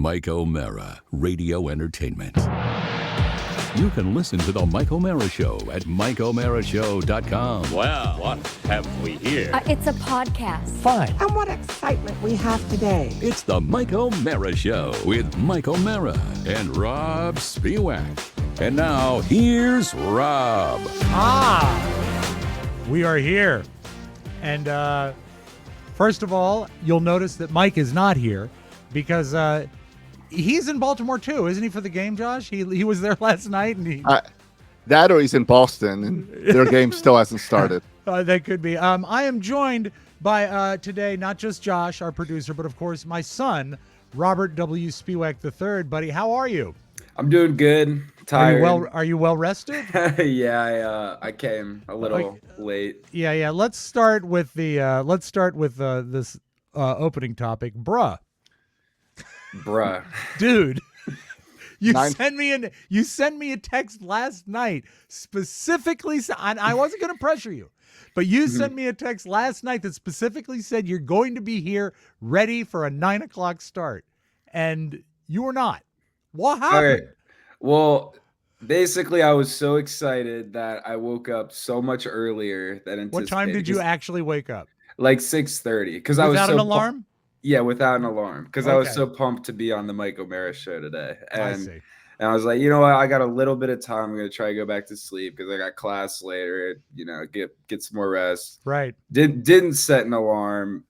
Mike O'Mara, Radio Entertainment. You can listen to The Mike O'Mara Show at MikeO'MaraShow.com. Well, what have we here? It's a podcast. Fine. And what excitement we have today. It's The Mike O'Mara Show with Mike O'Mara and Robb Spewak. And now, here's Robb. We are here. And first of all, you'll notice that Mike is not here because he's in Baltimore too, isn't he, for the game, Josh? He was there last night. And that or he's in Boston and their game still hasn't started. That could be. I am joined by today, not just Josh, our producer, but of course my son, Robert W. Spewak III. Buddy, how are you? I'm doing good. Tired. Are you well rested? Yeah, I came a little late. Yeah. Let's start with this opening topic, bruh. Dude. You sent me a text last night specifically, and I wasn't going to pressure you, but you sent me a text last night that specifically said you're going to be here ready for a 9:00 start, and you were not. What happened? Okay. Well, basically, I was so excited that I woke up so much earlier than anticipated. What time did you actually wake up? Like 6:30, because I was without an alarm. Yeah, without an alarm, because I was so pumped to be on the Mike O'Mara Show today. And I was like, you know what? I got a little bit of time. I'm going to try to go back to sleep because I got class later, get some more rest. Right. Didn't set an alarm,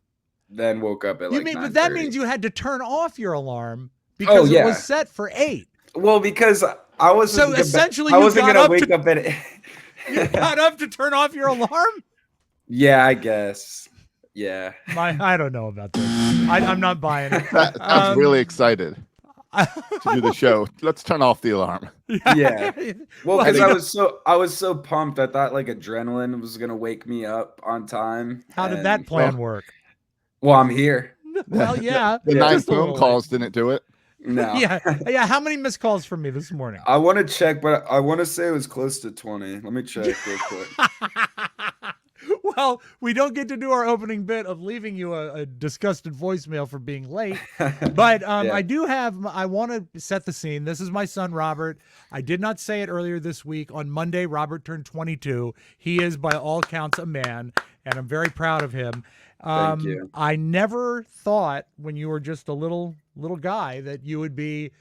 then woke up at but that means you had to turn off your alarm because it was set for 8. Well, because I was so essentially I wasn't going to wake up at 8. You got up to turn off your alarm? Yeah, I guess. Yeah. I don't know about this. I'm not buying it. I'm really excited to do the show. Let's turn off the alarm. Yeah. Well, because I was so pumped. I thought like adrenaline was gonna wake me up on time. How did that plan work? Well, I'm here. Well, yeah. The 9 phone calls didn't do it. No. Yeah. How many missed calls from me this morning? I want to check, but I want to say it was close to 20. Let me check real quick. Well, we don't get to do our opening bit of leaving you a disgusted voicemail for being late, but I want to set the scene. This is my son, Robert. I did not say it earlier this week. On Monday, Robert turned 22. He is, by all counts, a man, and I'm very proud of him. Thank you. I never thought when you were just a little guy that you would be,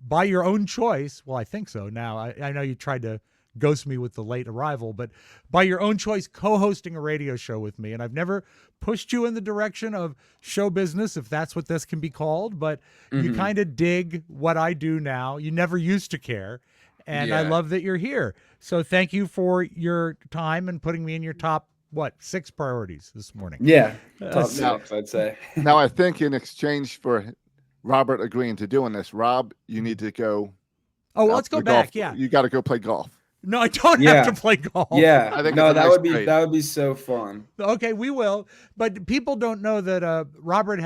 by your own choice, well, I think so now. I know you tried to ghost me with the late arrival, but by your own choice, co-hosting a radio show with me. And I've never pushed you in the direction of show business, if that's what this can be called, but you kind of dig what I do now. You never used to care. And I love that you're here. So thank you for your time and putting me in your top, 6 priorities this morning. Yeah. Top 6, I'd say. Now, I think in exchange for Robert agreeing to doing this, Robb, you need to go. Oh, let's go back. Golf. Yeah. You got to go play golf. No, I don't have to play golf. Yeah, I think that would be so fun. Okay, we will. But people don't know that Robert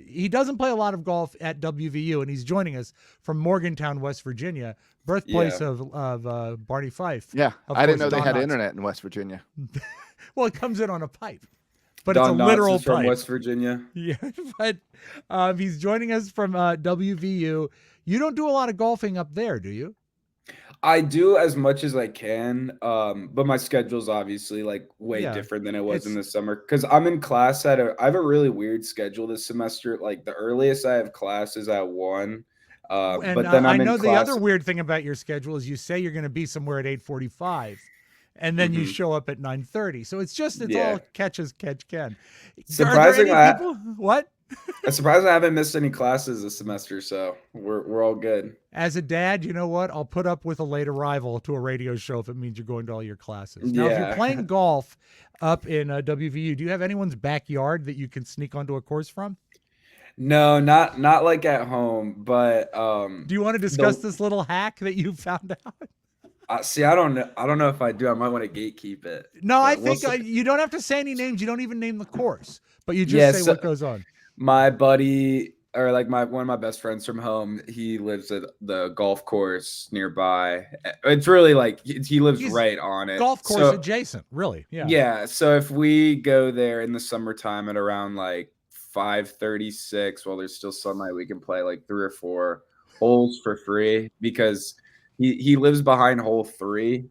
he doesn't play a lot of golf at WVU, and he's joining us from Morgantown, West Virginia, birthplace of Barney Fife. Yeah, I didn't know they had internet in West Virginia. Well, it comes in on a pipe, but Don it's a literal Knotts is from pipe. West Virginia. Yeah, but he's joining us from WVU. You don't do a lot of golfing up there, do you? I do as much as I can, but my schedule's obviously like way different than it was in the summer because I'm in class I have a really weird schedule this semester. Like the earliest I have class is at 1, but then I know the other weird thing about your schedule is you say you're going to be somewhere at 8:45, and then you show up at 9:30. So it's all catch as catch can. Surprisingly, what? I'm surprised I haven't missed any classes this semester, so we're all good. As a dad, you know what? I'll put up with a late arrival to a radio show if it means you're going to all your classes. Now, if you're playing golf up in WVU, do you have anyone's backyard that you can sneak onto a course from? No, not like at home, but do you want to discuss this little hack that you found out? See, I don't know if I do. I might want to gatekeep it. No, I think you don't have to say any names. You don't even name the course, but you just say what goes on. My buddy, or like one of my best friends from home, he lives at the golf course nearby. It's really like he lives right on it. Golf course adjacent, really. Yeah. Yeah. So if we go there in the summertime at around like 5:36 while there's still sunlight. We can play like 3 or 4 holes for free because he lives behind hole 3.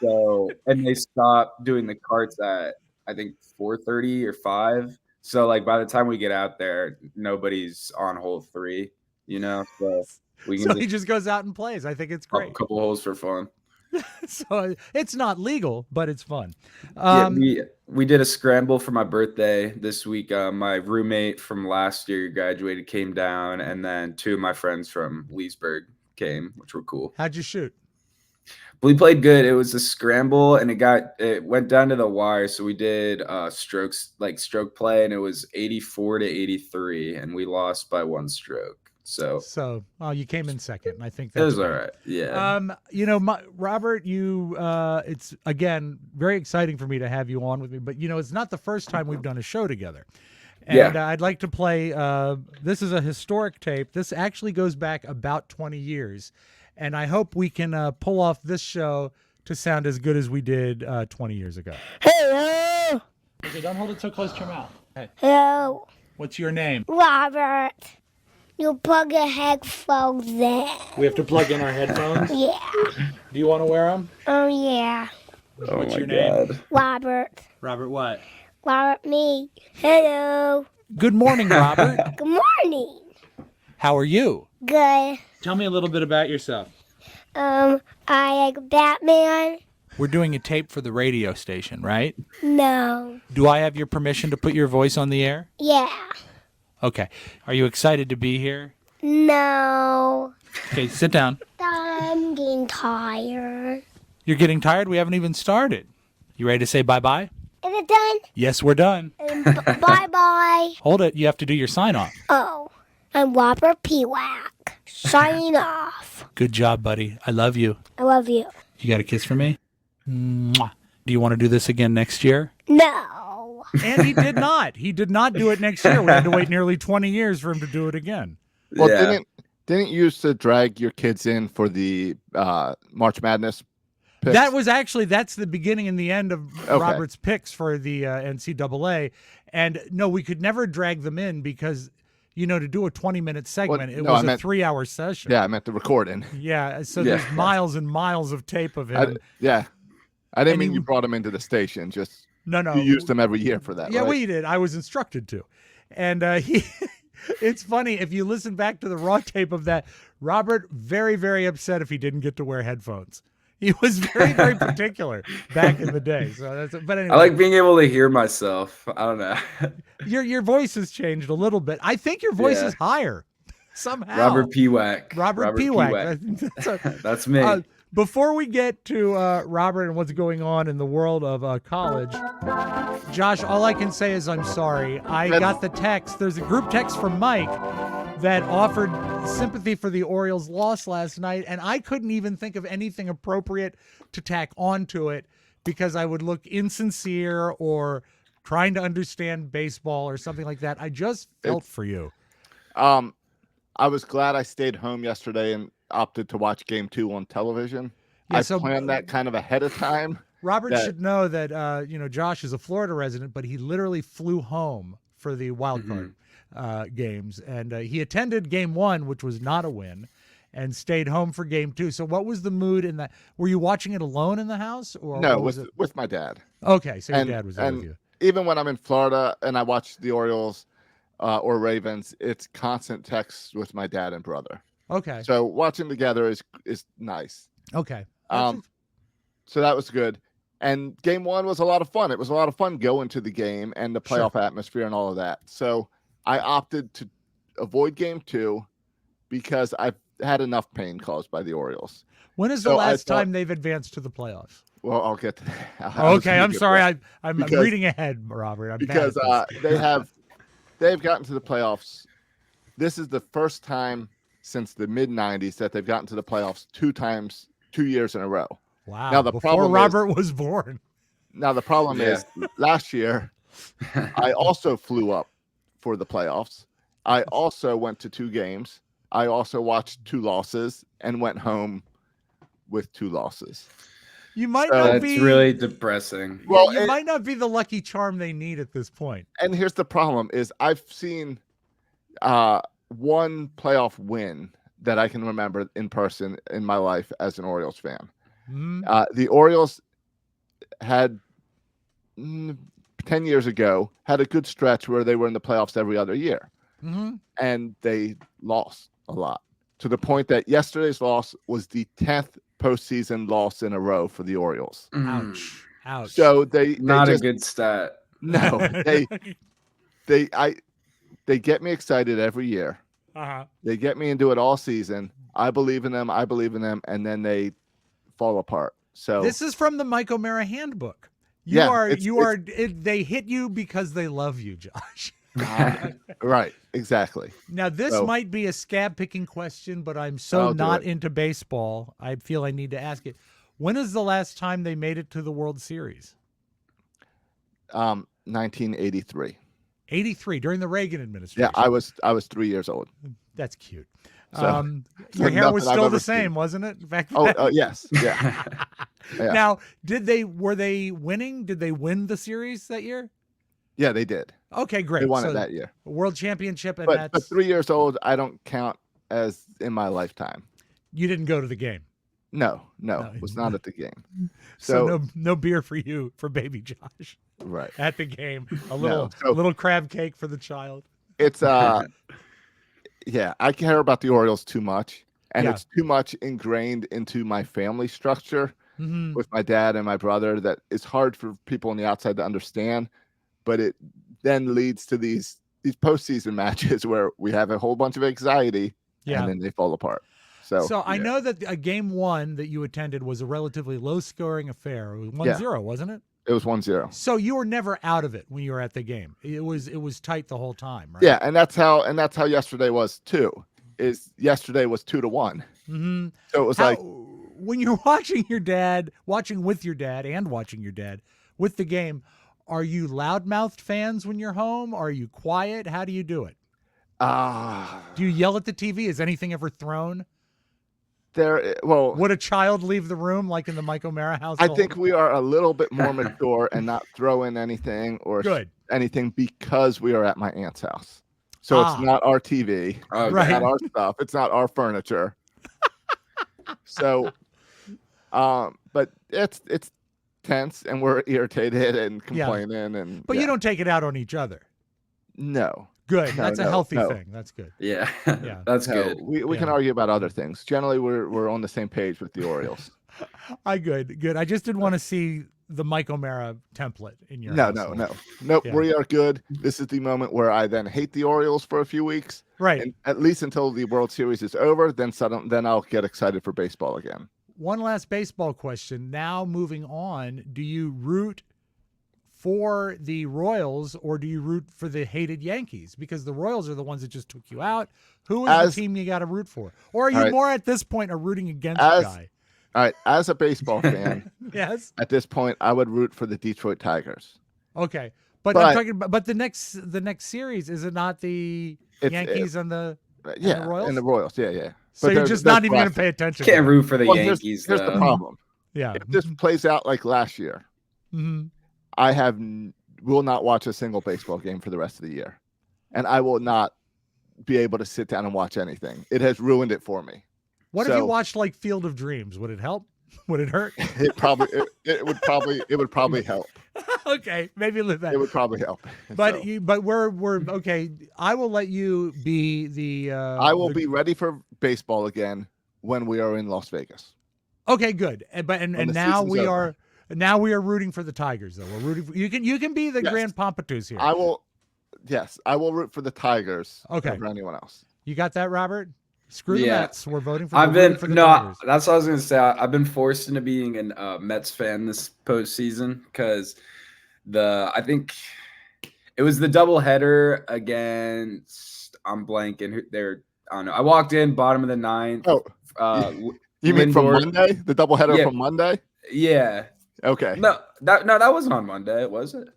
So and they stop doing the carts at I think 4:30 or 5. So like by the time we get out there, nobody's on hole 3, so we can So he just goes out and plays. I think it's a great. couple holes for fun. So it's not legal, but it's fun. Yeah, we did a scramble for my birthday this week. My roommate from last year graduated, came down, and then 2 of my friends from Leesburg came, which were cool. How'd you shoot? We played good. It was a scramble, and it went down to the wire. So we did stroke play, and it was 84 to 83, and we lost by 1 stroke. So you came in second, and I think it that's was all right. Yeah. Robert, it's again very exciting for me to have you on with me, but it's not the first time we've done a show together. And I'd like to play. This is a historic tape. This actually goes back about 20 years, and I hope we can pull off this show to sound as good as we did 20 years ago. Hello. Okay, don't hold it so close to your mouth. Hey. Hello. What's your name? Robert. You plug your headphones in. We have to plug in our headphones? Yeah. Do you want to wear them? Oh, yeah. What's your name? Robert. Robert what? Robert me. Hello. Good morning, Robert. Good morning. How are you? Good. Tell me a little bit about yourself. I like Batman. We're doing a tape for the radio station, right? No. Do I have your permission to put your voice on the air? Yeah. Okay. Are you excited to be here? No. Okay, sit down. I'm getting tired. You're getting tired? We haven't even started. You ready to say bye-bye? Is it done? Yes, we're done. Bye-bye. Hold it. You have to do your sign-off. Oh, I'm Robert Spewak. Signing off. Good job, buddy. I love you. I love you. You got a kiss for me? Mwah. Do you want to do this again next year? No. And he did not. He did not do it next year. We had to wait nearly 20 years for him to do it again. Well, Yeah. didn't you used to drag your kids in for the March Madness picks? That's the beginning and the end of Robert's picks for the NCAA. And no, we could never drag them in because, to do a 20-minute segment, it was a 3-hour session. Yeah, I meant the recording. Yeah, so there's miles and miles of tape of him. I didn't mean you brought him into the station. Just no. You used them every year for that. Yeah, right? we did. I was instructed to. And it's funny, if you listen back to the raw tape of that, Robert, very, very upset if he didn't get to wear headphones. He was very, very particular back in the day. So but anyway. I like being able to hear myself. I don't know. Your voice has changed a little bit. I think your voice is higher somehow. Robert Spewak. Robert Spewak. That's me. Before we get to Robert and what's going on in the world of college, Josh, all I can say is I'm sorry. I got the text. There's a group text from Mike that offered sympathy for the Orioles' loss last night, and I couldn't even think of anything appropriate to tack onto it because I would look insincere or trying to understand baseball or something like that. I just felt for you. I was glad I stayed home yesterday and opted to watch Game 2 on television. Yeah, I planned that kind of ahead of time. Robert should know that Josh is a Florida resident, but he literally flew home for the wild card games, and he attended Game 1, which was not a win, and stayed home for Game 2. So, what was the mood in that? Were you watching it alone in the house, or no? was it with my dad. Okay, so your dad was there with you. Even when I'm in Florida and I watch the Orioles or Ravens, it's constant text with my dad and brother. Okay. So watching together is nice. Okay. So that was good. And Game 1 was a lot of fun. It was a lot of fun going to the game and the playoff atmosphere and all of that. So I opted to avoid Game 2 because I've had enough pain caused by the Orioles. When is the last time they've advanced to the playoffs? Well, I'll get to that. Okay, I'm sorry. I'm reading ahead, Robert. Because they've gotten to the playoffs. This is the first time since the mid-'90s that they've gotten to the playoffs 2 years in a row. Wow. Now, before Robert was born. Now, the problem is last year, I also flew up for the playoffs. I also went to 2 games. I also watched 2 losses and went home with 2 losses. You might So- not That's be really depressing. Well, Well, you it- might not be the lucky charm they need at this point. And here's the problem: is I've seen one playoff win that I can remember in person in my life as an Orioles fan. Mhm. The Orioles had 10 years ago had a good stretch where they were in the playoffs every other year, Mhm. and they lost a lot to the point that yesterday's loss was the 10th postseason loss in a row for the Orioles. Ouch. Ouch. So they Not just, a good stat. no they get me excited every year. Uh-huh. They get me into it all season. I believe in them, and then they fall apart. So This is from the Mike O'Mara handbook. Yeah, They hit you because they love you, Josh. right, exactly. Now, this So- might be a scab picking question, but I'm so I'll do not it. into baseball. I feel I need to ask it. When is the last time they made it to the World Series? 1983. 83, during the Reagan administration. Yeah, I was 3 years old. That's cute. So, Your hair was nothing I've still ever the same, seen. wasn't it? Back Oh, then? yes, yeah. Yeah. Now, were they winning? Did they win the series that year? Yeah, they did. Okay, great. They won So, it that year. World Championship, and But that's 3 years old, I don't count as in my lifetime. you didn't go to the game. No, No. was not at the game. So, no beer for you, for baby Josh, Right. at the game. A little so- little crab cake for the child. It's yeah, I care about the Orioles too much, and Yeah. it's too much ingrained into my family structure Mhm. with my dad and my brother that it's hard for people on the outside to understand. But it then leads to these postseason matches where we have a whole bunch of anxiety, Yeah. and then they fall apart. So I know that a game one that you attended was a relatively low scoring affair. It was 1-0, wasn't it? it was 1-0. So you were never out of it when you were at the game. It was tight the whole time, right? Yeah, and that's how yesterday was too. Yesterday was 2-1. Mm-hmm. So it was like when you're watching with your dad with the game, are you loudmouthed fans when you're home? Are you quiet? How do you do it? Do you yell at the TV? Is anything ever thrown? Would a child leave the room like in the Mike O'Mara household? I think we are a little bit more mature and not throw in anything or Good. anything because we are at my aunt's house. So it's not our TV. Okay. Right. It's not our stuff. It's not our furniture. So, but it's tense and we're irritated and complaining and. But yeah. you don't take it out on each other. No. Good. No, That's a no, healthy no. thing. That's good. Yeah. Yeah. That's No, good. we can Yeah. argue about other things. Generally, we're on the same page with the Orioles. Good. I just didn't want to see the Mike O'Mara template in your No, household. nope. Yeah. We are good. This is the moment where I then hate the Orioles for a few weeks, Right. and at least until the World Series is over. Then I'll get excited for baseball again. One last baseball question. Now moving on, do you root for the Royals or do you root for the hated Yankees? Because the Royals are the ones that just took you out. Who is the team you got to root for? Or are you All right. more at this point are rooting against the guy? All right, as a baseball fan, Yes. at this point, I would root for the Detroit Tigers. Okay. But I'm talking about the next series, is it not the Yankees and the Yeah, Royals? and the Royals. Yeah. So But you're they're- just they're not even going to classic. pay attention. Can't to root for the Well, Yankees. Here's the though. problem. Yeah. If this plays out like last year, Mhm. I will not watch a single baseball game for the rest of the year, and I will not be able to sit down and watch anything. It has ruined it for me. What if you So- watched like Field of Dreams? Would it help? Would it hurt? It would probably help. Okay, maybe live that. It would probably help. But So, but we're okay. I will let you be the. I will be ready for baseball again when we are in Las Vegas. Okay, good. And the now season's we over. are rooting for the Tigers though. We're rooting for, you can be the Yes. grand pompatus here. I will root for the Tigers Okay. over anyone else. You got that, Robert? Screw the Yeah. Mets. We're voting for. I've we're rooting been for the no. Tigers. That's what I was gonna say. I've been forced into being a Mets fan this postseason because I think it was the doubleheader against. I'm blanking. I don't know. I walked in bottom of the ninth. Oh, Uh, you mean from Lindor- Monday? The doubleheader Yeah. from Monday? Yeah. Okay. No, that wasn't on Monday, was it?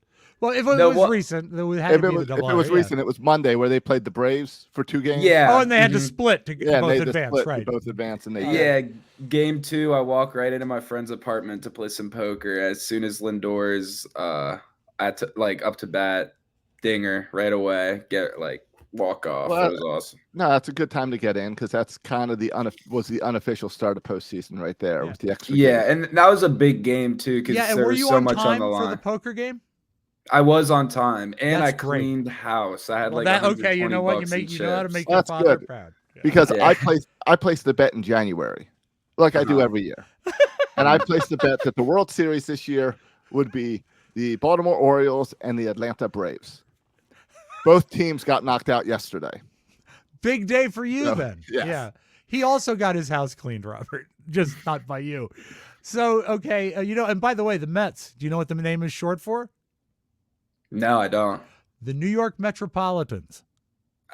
Well, if it No, was what- recent, it would have If to it be was, the if double it was header, yeah. recent, it was Monday where they played the Braves for 2 games. Yeah. Oh, and they had to mhm. split to Yeah, and both they just advance, split to right? both advance, and they did. Yeah, game 2, I walk right into my friend's apartment to play some poker. As soon as Lindor's up to bat, dinger right away, walk off. Well, It was awesome. No, that's a good time to get in because that's kind of the unofficial start of postseason right there Yeah. with the extra. Yeah, game. and that was a big game too because Yeah, and there were was you so on much on time the for line. the poker game? I was on time, and That's I great. cleaned house. I had Well, like okay. You know what? You $120 in know how to chips. make your That's father good. proud. Yeah. because Yeah. I placed the bet in January, like I do Uh-huh. every year, and I placed the bet that the World Series this year would be the Baltimore Orioles and the Atlanta Braves. Both teams got knocked out yesterday. Big day for you So, then. yes. Yeah. He also got his house cleaned, Robert, just not by you. So, okay, and by the way, the Mets, do you know what the name is short for? No, I don't. The New York Metropolitans.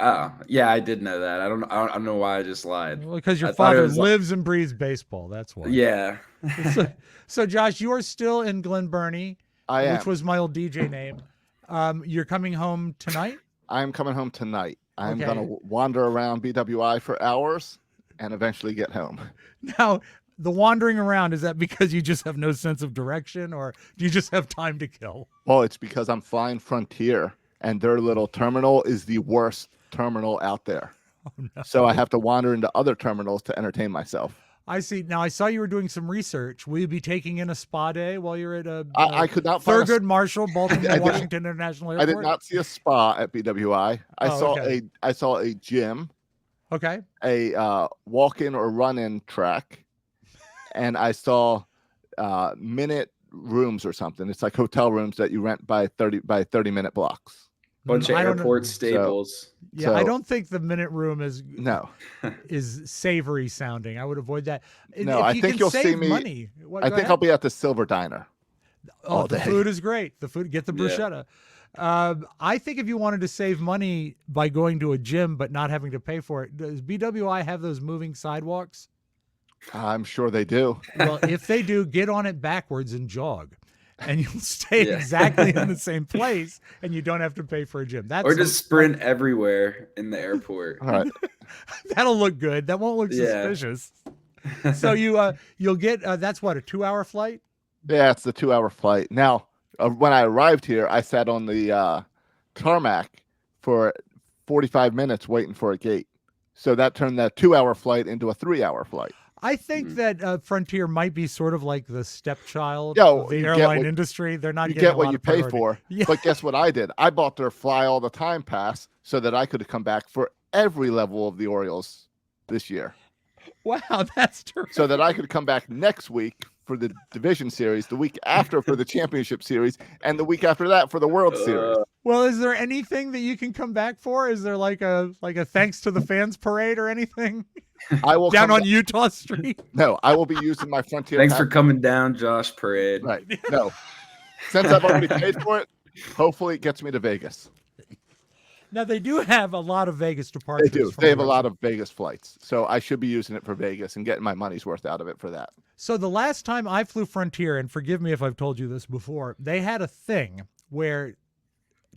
Oh, yeah, I did know that. I don't know why I just lied. Well, because your I thought it father was- lives and breathes baseball. That's why. Yeah. So, Josh, you are still in Glen Burnie, I am. which was my old DJ name. You're coming home tonight? I'm coming home tonight. I'm Okay. gonna wander around BWI for hours and eventually get home. Now, the wandering around, is that because you just have no sense of direction, or do you just have time to kill? Well, it's because I'm flying Frontier, and their little terminal is the worst terminal out there. Oh, no. So I have to wander into other terminals to entertain myself. I see. Now, I saw you were doing some research. Will you be taking in a spa day while you're at I could not find Thurgood Marshall, Baltimore, I did- Washington International Airport? I did not see a spa at BWI. Oh, I saw a gym, Okay. a walk-in or run-in track, and I saw minute rooms or something. It's like hotel rooms that you rent by 30-minute blocks. Bunch of I don't know. airport staples. Yeah, I So- don't think the minute room is No, savory sounding. I would avoid that. No, If I you think can you'll save see me- money. I think I'll be at the Silver Diner. all The day. food is great. The food, get the Yeah. bruschetta. I think if you wanted to save money by going to a gym but not having to pay for it, does BWI have those moving sidewalks? I'm sure they do. Well, if they do, get on it backwards and jog, and you'll stay Yeah. exactly in the same place, and you don't have to pay for a gym. That's Or just sprint everywhere in the airport. All right. that'll look good. That won't look Yeah. suspicious. So you'll get that's what, a 2-hour flight? Yeah, it's the 2-hour flight. Now, when I arrived here, I sat on the tarmac for 45 minutes waiting for a gate. So that turned that 2-hour flight into a 3-hour flight. I think that Frontier might be sort of like the stepchild Yo, of the you get airline what- industry. They're not You getting get a what lot you of pay priority. for. Yeah. But guess what I did? I bought their fly all the time pass so that I could come back for every level of the Orioles this year. Wow, that's terrific. So that I could come back next week for the division series, the week after for the championship series, and the week after that for the World Series. Well, is there anything that you can come back for? Is there like a thanks to the fans parade or anything I will down come on back- Utah Street? No, I will be using my Frontier. Thanks pass. for coming down, Josh Parade. Right. No. Since I've already paid for it, hopefully it gets me to Vegas. Now they do have a lot of Vegas They departures. do. from They have a the lot website. of Vegas flights. So I should be using it for Vegas and getting my money's worth out of it for that. So the last time I flew Frontier, and forgive me if I've told you this before, they had a thing where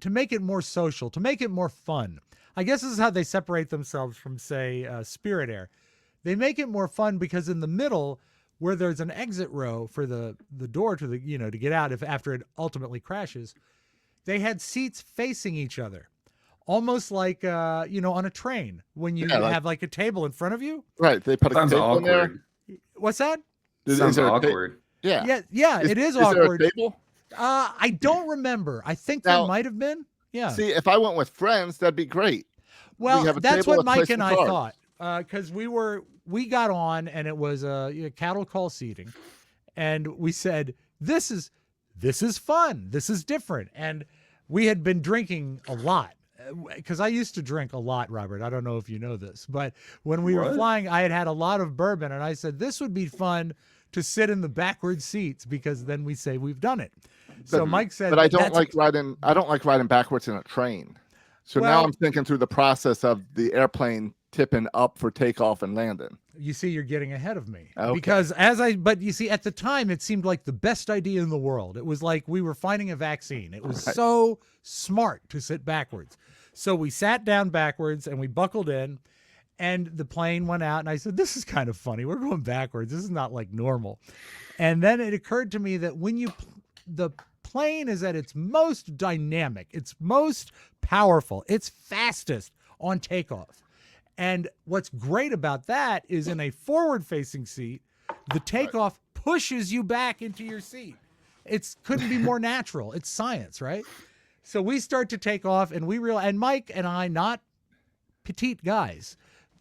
to make it more social, to make it more fun. I guess this is how they separate themselves from, say, Spirit Air. They make it more fun because in the middle, where there's an exit row for the door to the to get out if after it ultimately crashes, they had seats facing each other, almost like on a train when you have like a table in front of you. Right. They put a Sounds table in there. awkward. What's that? Sounds there a ta- awkward. Yeah. Yeah, it is Is there awkward. a table? I don't remember. I think there Now- might have been. Yeah. See, if I went with friends, that'd be great. Well, have a that's table what with Mike place and some I cards. thought because we got on and it was cattle call seating, and we said this is fun. This is different, and we had been drinking a lot. Because I used to drink a lot, Robert. I don't know if you know this, but when we were What? flying, I had a lot of bourbon, and I said this would be fun to sit in the backward seats because then we say we've done it. So Mike said, But I don't that's- like riding backwards in a train. So now Well- I'm thinking through the process of the airplane tipping up for takeoff and landing. You see, you're getting ahead of me. Okay. Because but you see, at the time, it seemed like the best idea in the world. It was like we were finding a vaccine. It was so smart to sit backwards. So we sat down backwards and we buckled in, and the plane went out. And I said, this is kind of funny. We're going backwards. This is not like normal. And then it occurred to me that when the plane is at its most dynamic, its most powerful, its fastest on takeoff. And what's great about that is in a forward-facing seat, the takeoff pushes you back into your seat. It couldn't be more natural. It's science, right? So we start to take off, and and Mike and I, not petite guys,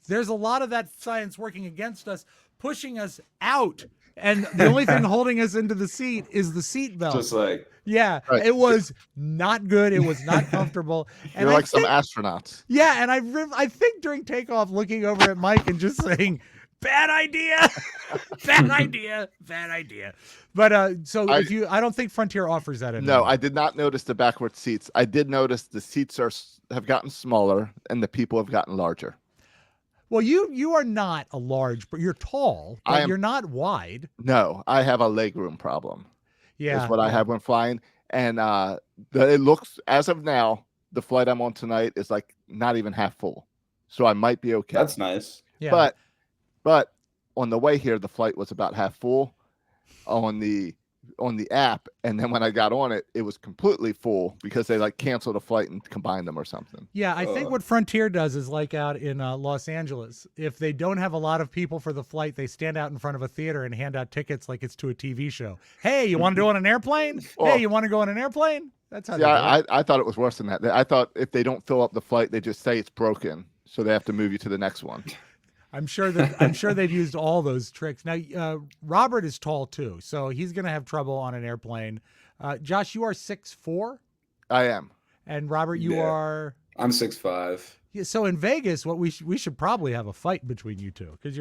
there's a lot of that science working against us, pushing us out. And the only thing holding us into the seat is the seat belt. Just like, yeah, Right. It was not good. It was not comfortable. And You're like some astronauts. yeah, and I think during takeoff, looking over at Mike and just saying, "Bad idea, bad idea, bad idea." But I don't think Frontier offers that anymore. No, I did not notice the backward seats. I did notice the seats have gotten smaller and the people have gotten larger. Well, you are not a large, but you're tall, but you're not wide. No, I have a legroom problem. Yeah, is what I have when flying. And it looks, as of now, the flight I'm on tonight is like not even half full. So I might be okay. that's nice. Yeah. But on the way here, the flight was about half full on the app, and then when I got on it, it was completely full because they like canceled a flight and combined them or something. Yeah, I think what Frontier does is like out in Los Angeles. If they don't have a lot of people for the flight, they stand out in front of a theater and hand out tickets like it's to a TV show. Hey, you want to go on an airplane? Well, Hey, you want to go on an airplane? That's how. Yeah, I thought it was worse than that. I thought if they don't fill up the flight, they just say it's broken, so they have to move you to the next one. I'm sure they've used all those tricks. Now, Robert is tall too, so he's going to have trouble on an airplane. Josh, you are 6'4", I am. and Robert, you are. I'm 6'5". Yeah, so in Vegas, we should probably have a fight between you two because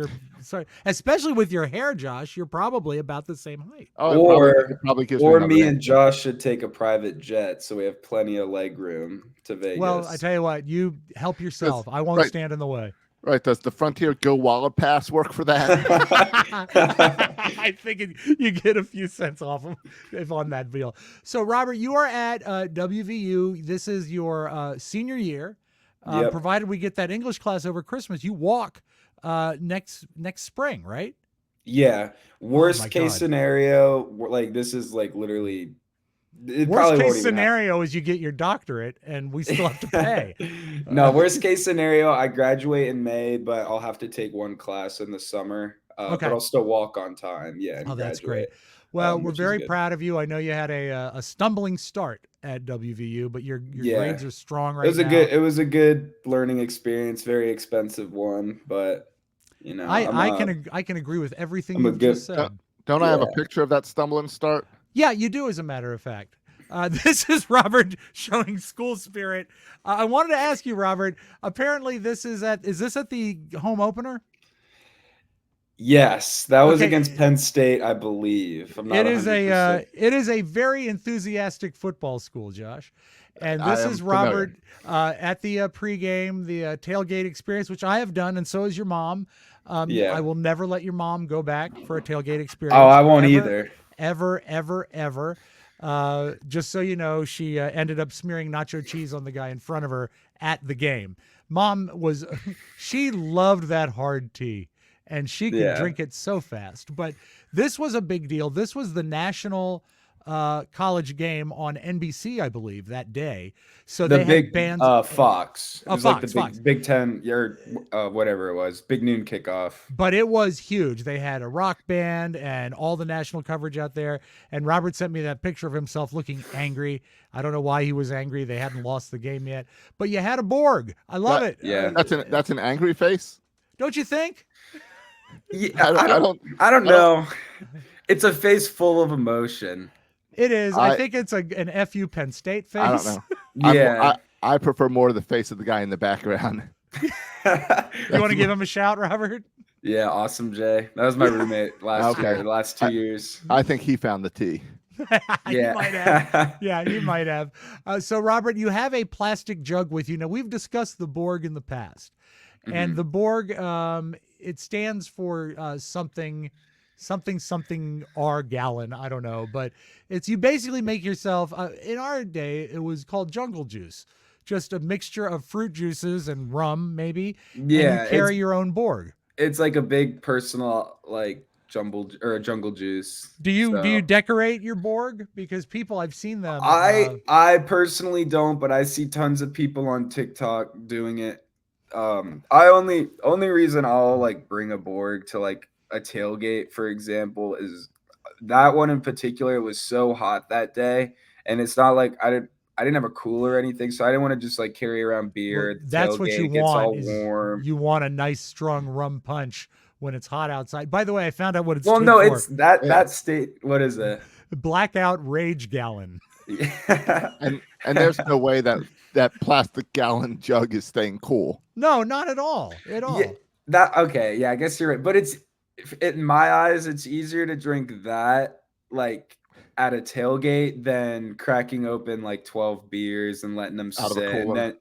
especially with your hair, Josh, you're probably about the same height. Oh, it probably gives me and Josh should take a private jet so we have plenty of leg room to Vegas. Well, I tell you what, you help yourself. I won't stand in the way. Right. Does the Frontier Go Wild Pass work for that? I think you get a few cents off them if on that deal. So, Robert, you are at WVU. This is your senior year. Yep. Provided we get that English class over Christmas, you walk next spring, right? Yeah. Worst case God. scenario, like this is like literally. Worst case scenario is you get your doctorate and we still have to pay. No, worst case scenario, I graduate in May, but I'll have to take one class in the summer. But I'll still walk on time. Yeah. Oh, that's great. Well, we're very proud of you. I know you had a stumbling start at WVU, but your grades are strong right now. It was a good learning experience, very expensive one, but you know, I can agree with everything you just said. Don't I have a picture of that stumbling start? Yeah, you do, as a matter of fact. This is Robert showing school spirit. I wanted to ask you, Robert, apparently is this at the home opener? Yes, that was against Penn State, I believe. It is a very enthusiastic football school, Josh. And this is Robert at the pregame, the tailgate experience, which I have done, and so has your mom. I will never let your mom go back for a tailgate experience. Oh, I won't either. Ever. Just so you know, she ended up smearing nacho cheese on the guy in front of her at the game. Mom she loved that hard tea, and she could drink it so fast. But this was a big deal. This was the national college game on NBC, I believe, that day. So they had bands. Fox. It was like the Fox. Big Ten or whatever it was. Big noon kickoff. But it was huge. They had a rock band and all the national coverage out there. And Robert sent me that picture of himself looking angry. I don't know why he was angry. They hadn't lost the game yet. But you had a Borg. I love it. Yeah. That's an angry face. Don't you think? Yeah, I don't know. It's a face full of emotion. It is. I think it's an FU Penn State face. I don't know. Yeah. I prefer more the face of the guy in the background. You want to give him a shout, Robert? Yeah, awesome, Jay. That was my roommate last year, the last 2 years. I think he found the tea. You might have. Yeah, you might have. So, Robert, you have a plastic jug with you. Now, we've discussed the Borg in the past. And the Borg, it stands for something R gallon. I don't know, but it's you basically make yourself. In our day, it was called jungle juice, just a mixture of fruit juices and rum, maybe. Yeah, and you carry your own Borg. It's like a big personal jungle juice. Do you decorate your Borg? Because people I've seen them. I personally don't, but I see tons of people on TikTok doing it. I only reason I'll like bring a Borg to like a tailgate, for example, is that one in particular was so hot that day, and it's not like I didn't have a cooler or anything, so I didn't want to just like carry around beer. Well, that's what you want. It's all warm. You want a nice strong rum punch when it's hot outside. By the way, I found out what it's. Well, no, it's that state. What is it? Blackout rage gallon. Yeah. And there's no way that plastic gallon jug is staying cool. No, not at all. At all. Yeah, I guess you're right. But it's in my eyes, it's easier to drink that like at a tailgate than cracking open like 12 beers and letting them sit. And then,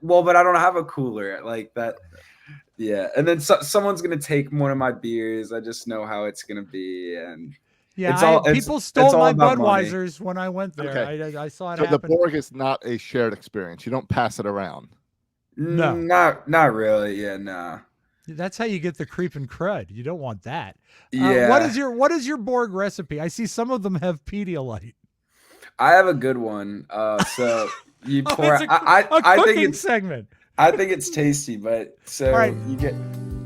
but I don't have a cooler like that. Yeah, and then someone's gonna take one of my beers. I just know how it's gonna be, and people stole my Budweisers when I went there. Okay. I saw it so happen. The Borg is not a shared experience. You don't pass it around. No, not really. Yeah, no. That's how you get the creep and crud. You don't want that. Yeah. What is your Borg recipe? I see some of them have Pedialyte. I have a good one. So you pour. I think it's segment. I think it's tasty, but so right. you get.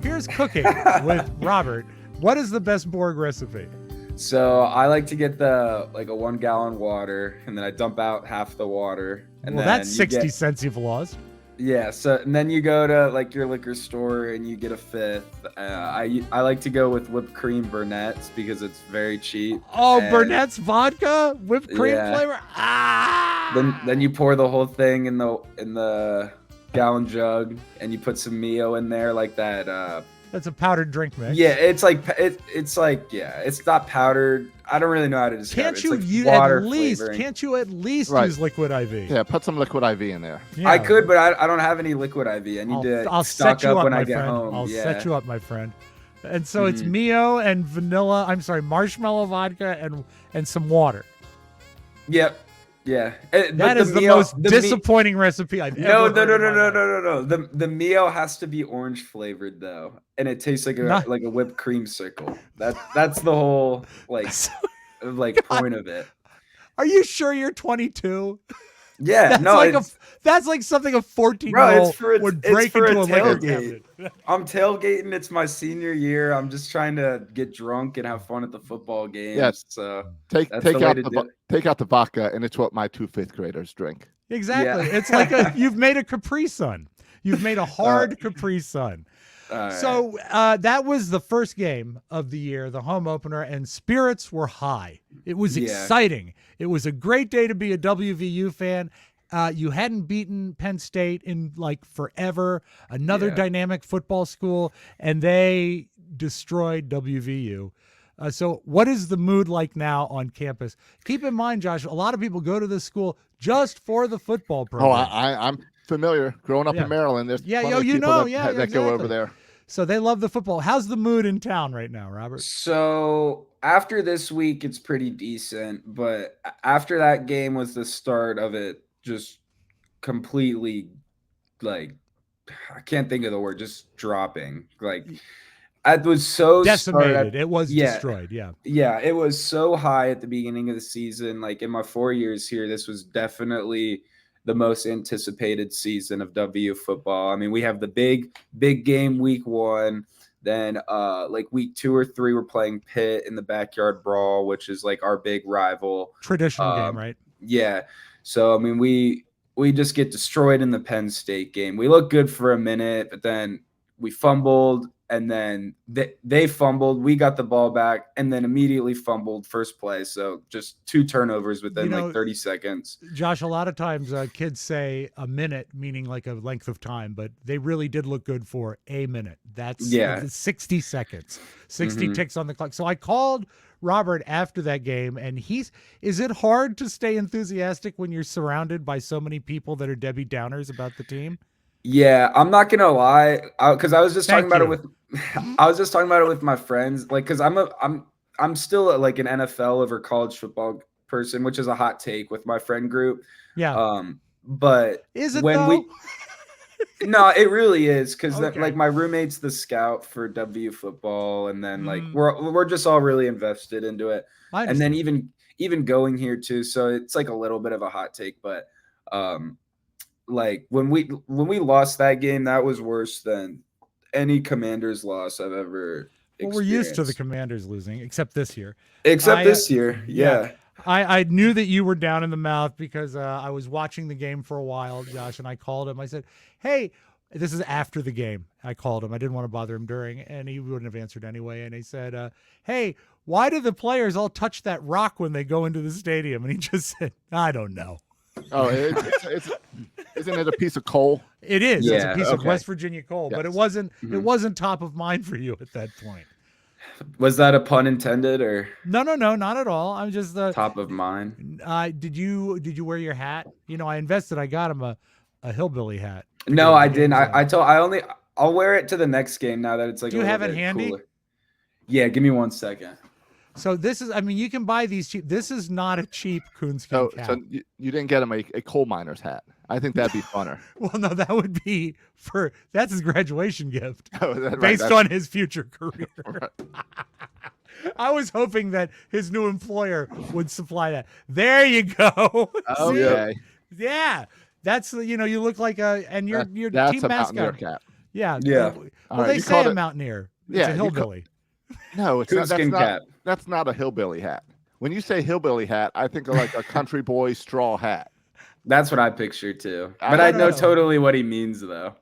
Here's cooking with Robert. What is the best Borg recipe? So I like to get a 1 gallon water, and then I dump out half the water. And then that's 60 cents you've lost. Yeah. So and then you go to like your liquor store and you get a fifth. I like to go with whipped cream Burnett's because it's very cheap. Oh, Burnett's vodka, whipped cream flavor. Then you pour the whole thing in the gallon jug, and you put some Mio in there like that. That's a powdered drink mix. Yeah, it's not powdered. I don't really know how to describe it. Can't you at least use liquid IV? Yeah, put some liquid IV in there. Yeah. I could, but I don't have any liquid IV. I need to stock up when I get home. I'll set you up, my friend. And so it's Mio and marshmallow vodka and some water. Yep. Yeah, that is the most disappointing recipe I've ever heard. No. The Mio has to be orange flavored though, and it tastes like a whipped cream circle. That's the whole point of it. Are you sure you're 22? Yeah, that's like something a 14-year-old would break into a liquor cabinet. I'm tailgating. It's my senior year. I'm just trying to get drunk and have fun at the football games. Yes. So take out the vodka, and it's what my 2 5th graders drink. Exactly. Yeah. It's like you've made a Capri Sun. You've made a hard Capri Sun. Right. So that was the first game of the year, the home opener, and spirits were high. It was exciting. It was a great day to be a WVU fan. You hadn't beaten Penn State in like forever, another dynamic football school, and they destroyed WVU. So what is the mood like now on campus? Keep in mind, Josh, a lot of people go to this school just for the football program. Oh, I'm familiar. Growing up in Maryland, there's plenty of people that go over there. So they love the football. How's the mood in town right now, Robert? So after this week, it's pretty decent. But after that game was the start of it just completely, like, I can't think of the word, just dropping. Like, it was so decimated. It was destroyed. Yeah. Yeah. It was so high at the beginning of the season. Like in my 4 years here, this was definitely the most anticipated season of W football. I mean, we have the big game week 1. Then like week 2 or 3, we're playing Pitt in the backyard brawl, which is like our big rival. Traditional game, right? Yeah. So, I mean, we just get destroyed in the Penn State game. We look good for a minute, but then we fumbled, and then they fumbled. We got the ball back, and then immediately fumbled first play. So just 2 turnovers within like 30 seconds. Josh, a lot of times kids say a minute, meaning like a length of time, but they really did look good for a minute. That's 60 seconds, 60 ticks on the clock. So I called Robert after that game, and is it hard to stay enthusiastic when you're surrounded by so many people that are Debbie Downers about the team? Yeah, I'm not gonna lie, because I was just talking Thank about you. it with, I was just talking about it with my friends, like, because I'm still like an NFL over college football person, which is a hot take with my friend group. Yeah. But Is it when though? no, it really is, because Okay. like my roommate's the scout for W football, and then like Mm. we're just all really invested into it, I and then understand. even going here too, so it's like a little bit of a hot take, but like when we lost that game, that was worse than any Commanders loss I've ever Well, we're used to the experienced. Commanders losing, except this year. Except I, this year, yeah. yeah. I knew that you were down in the mouth because I was watching the game for a while, Josh, and I called him. I said, "Hey, this is after the game." I called him. I didn't want to bother him during, and he wouldn't have answered anyway. And he said, "Hey, why do the players all touch that rock when they go into the stadium?" And he just said, "I don't know." Oh, isn't it a piece of coal? It is. It's a Yeah, piece of okay. West Virginia coal, but it Yes. wasn't. It wasn't top of mind for you at that point. Was that a pun intended or No, not at all. I'm just top of mind? did you wear your hat? You know, I invested. I got him a hillbilly hat. No, I didn't. Games on. I'll wear it to the next game now that it's like Do a you little have it bit handy? cooler. Yeah, give me 1 second. So this is. I mean, you can buy these cheap. This is not a cheap coonskin So, cap. so you didn't get him a coal miner's hat. I think that'd be funner. Well, no, that would be for. That's his graduation gift, Oh, right, based on his future career. right. I was hoping that his new employer would supply that. There you go. See? Okay. Yeah, that's you know, you look like a and your That's team a Mountaineer mascot. cap. Yeah. Yeah. Well, All right, they you say called a it- mountaineer. It's Yeah, a you hillbilly. No, it's not. Coonskin cap. That's not a hillbilly hat. When you say hillbilly hat, I think of like a country boy straw hat. That's what I pictured too. I But don't I know know. totally what he means though.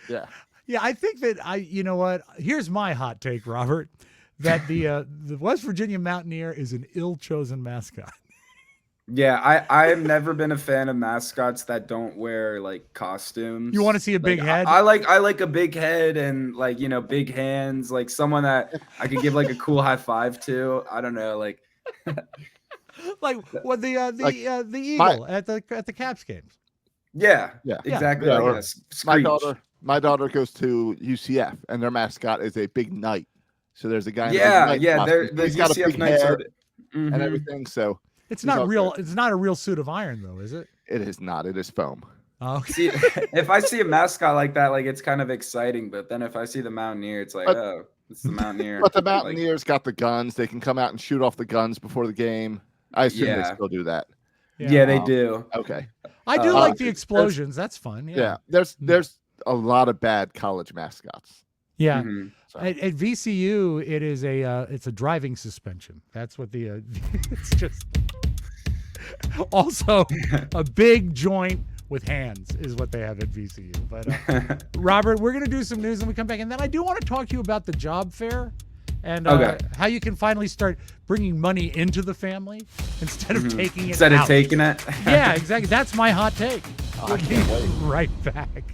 Yeah. Yeah, I think that you know what? Here's my hot take, Robert, that the West Virginia Mountaineer is an ill-chosen mascot. Yeah, I have never been a fan of mascots that don't wear like costumes. You wanna see a big Like, head? I like a big head and like, you know, big hands, like someone that I could give like a cool high five to. I don't know, like Like what the my- eagle at the Caps games. yeah, Yeah. exactly. Yeah, like or a My screech. daughter goes to UCF, and their mascot is a big knight. So there's a guy. In a big Yeah, knight yeah. costume. The He's got a UCF big Knights hair are and Mhm. everything. So It's He's all not real. good. It's not a real suit of iron, though, is it? it is not. It is foam. Oh, okay. See, if I see a mascot like that, like it's kind of exciting. But then if I see the Mountaineer, it's like, But- oh, it's the Mountaineer. But the Like, Mountaineers got the guns. They can come out and shoot off the guns before the game. I assume they Yeah. still do that. yeah, they Um, do. Okay. I do Uh, like the there's- explosions. That's fun. Yeah. Yeah. There's a lot of bad college mascots. Yeah. Mhm. So. At VCU, it is it's a driving suspension. That's what the it's just also a big joint with hands is what they have at VCU. But Robert, we're gonna do some news and we come back, and then I do want to talk to you about the job fair and Okay. how you can finally start bringing money into the family instead of taking it Instead out. of taking it. Yeah, exactly. That's my hot take. I We'll be can't wait. right back.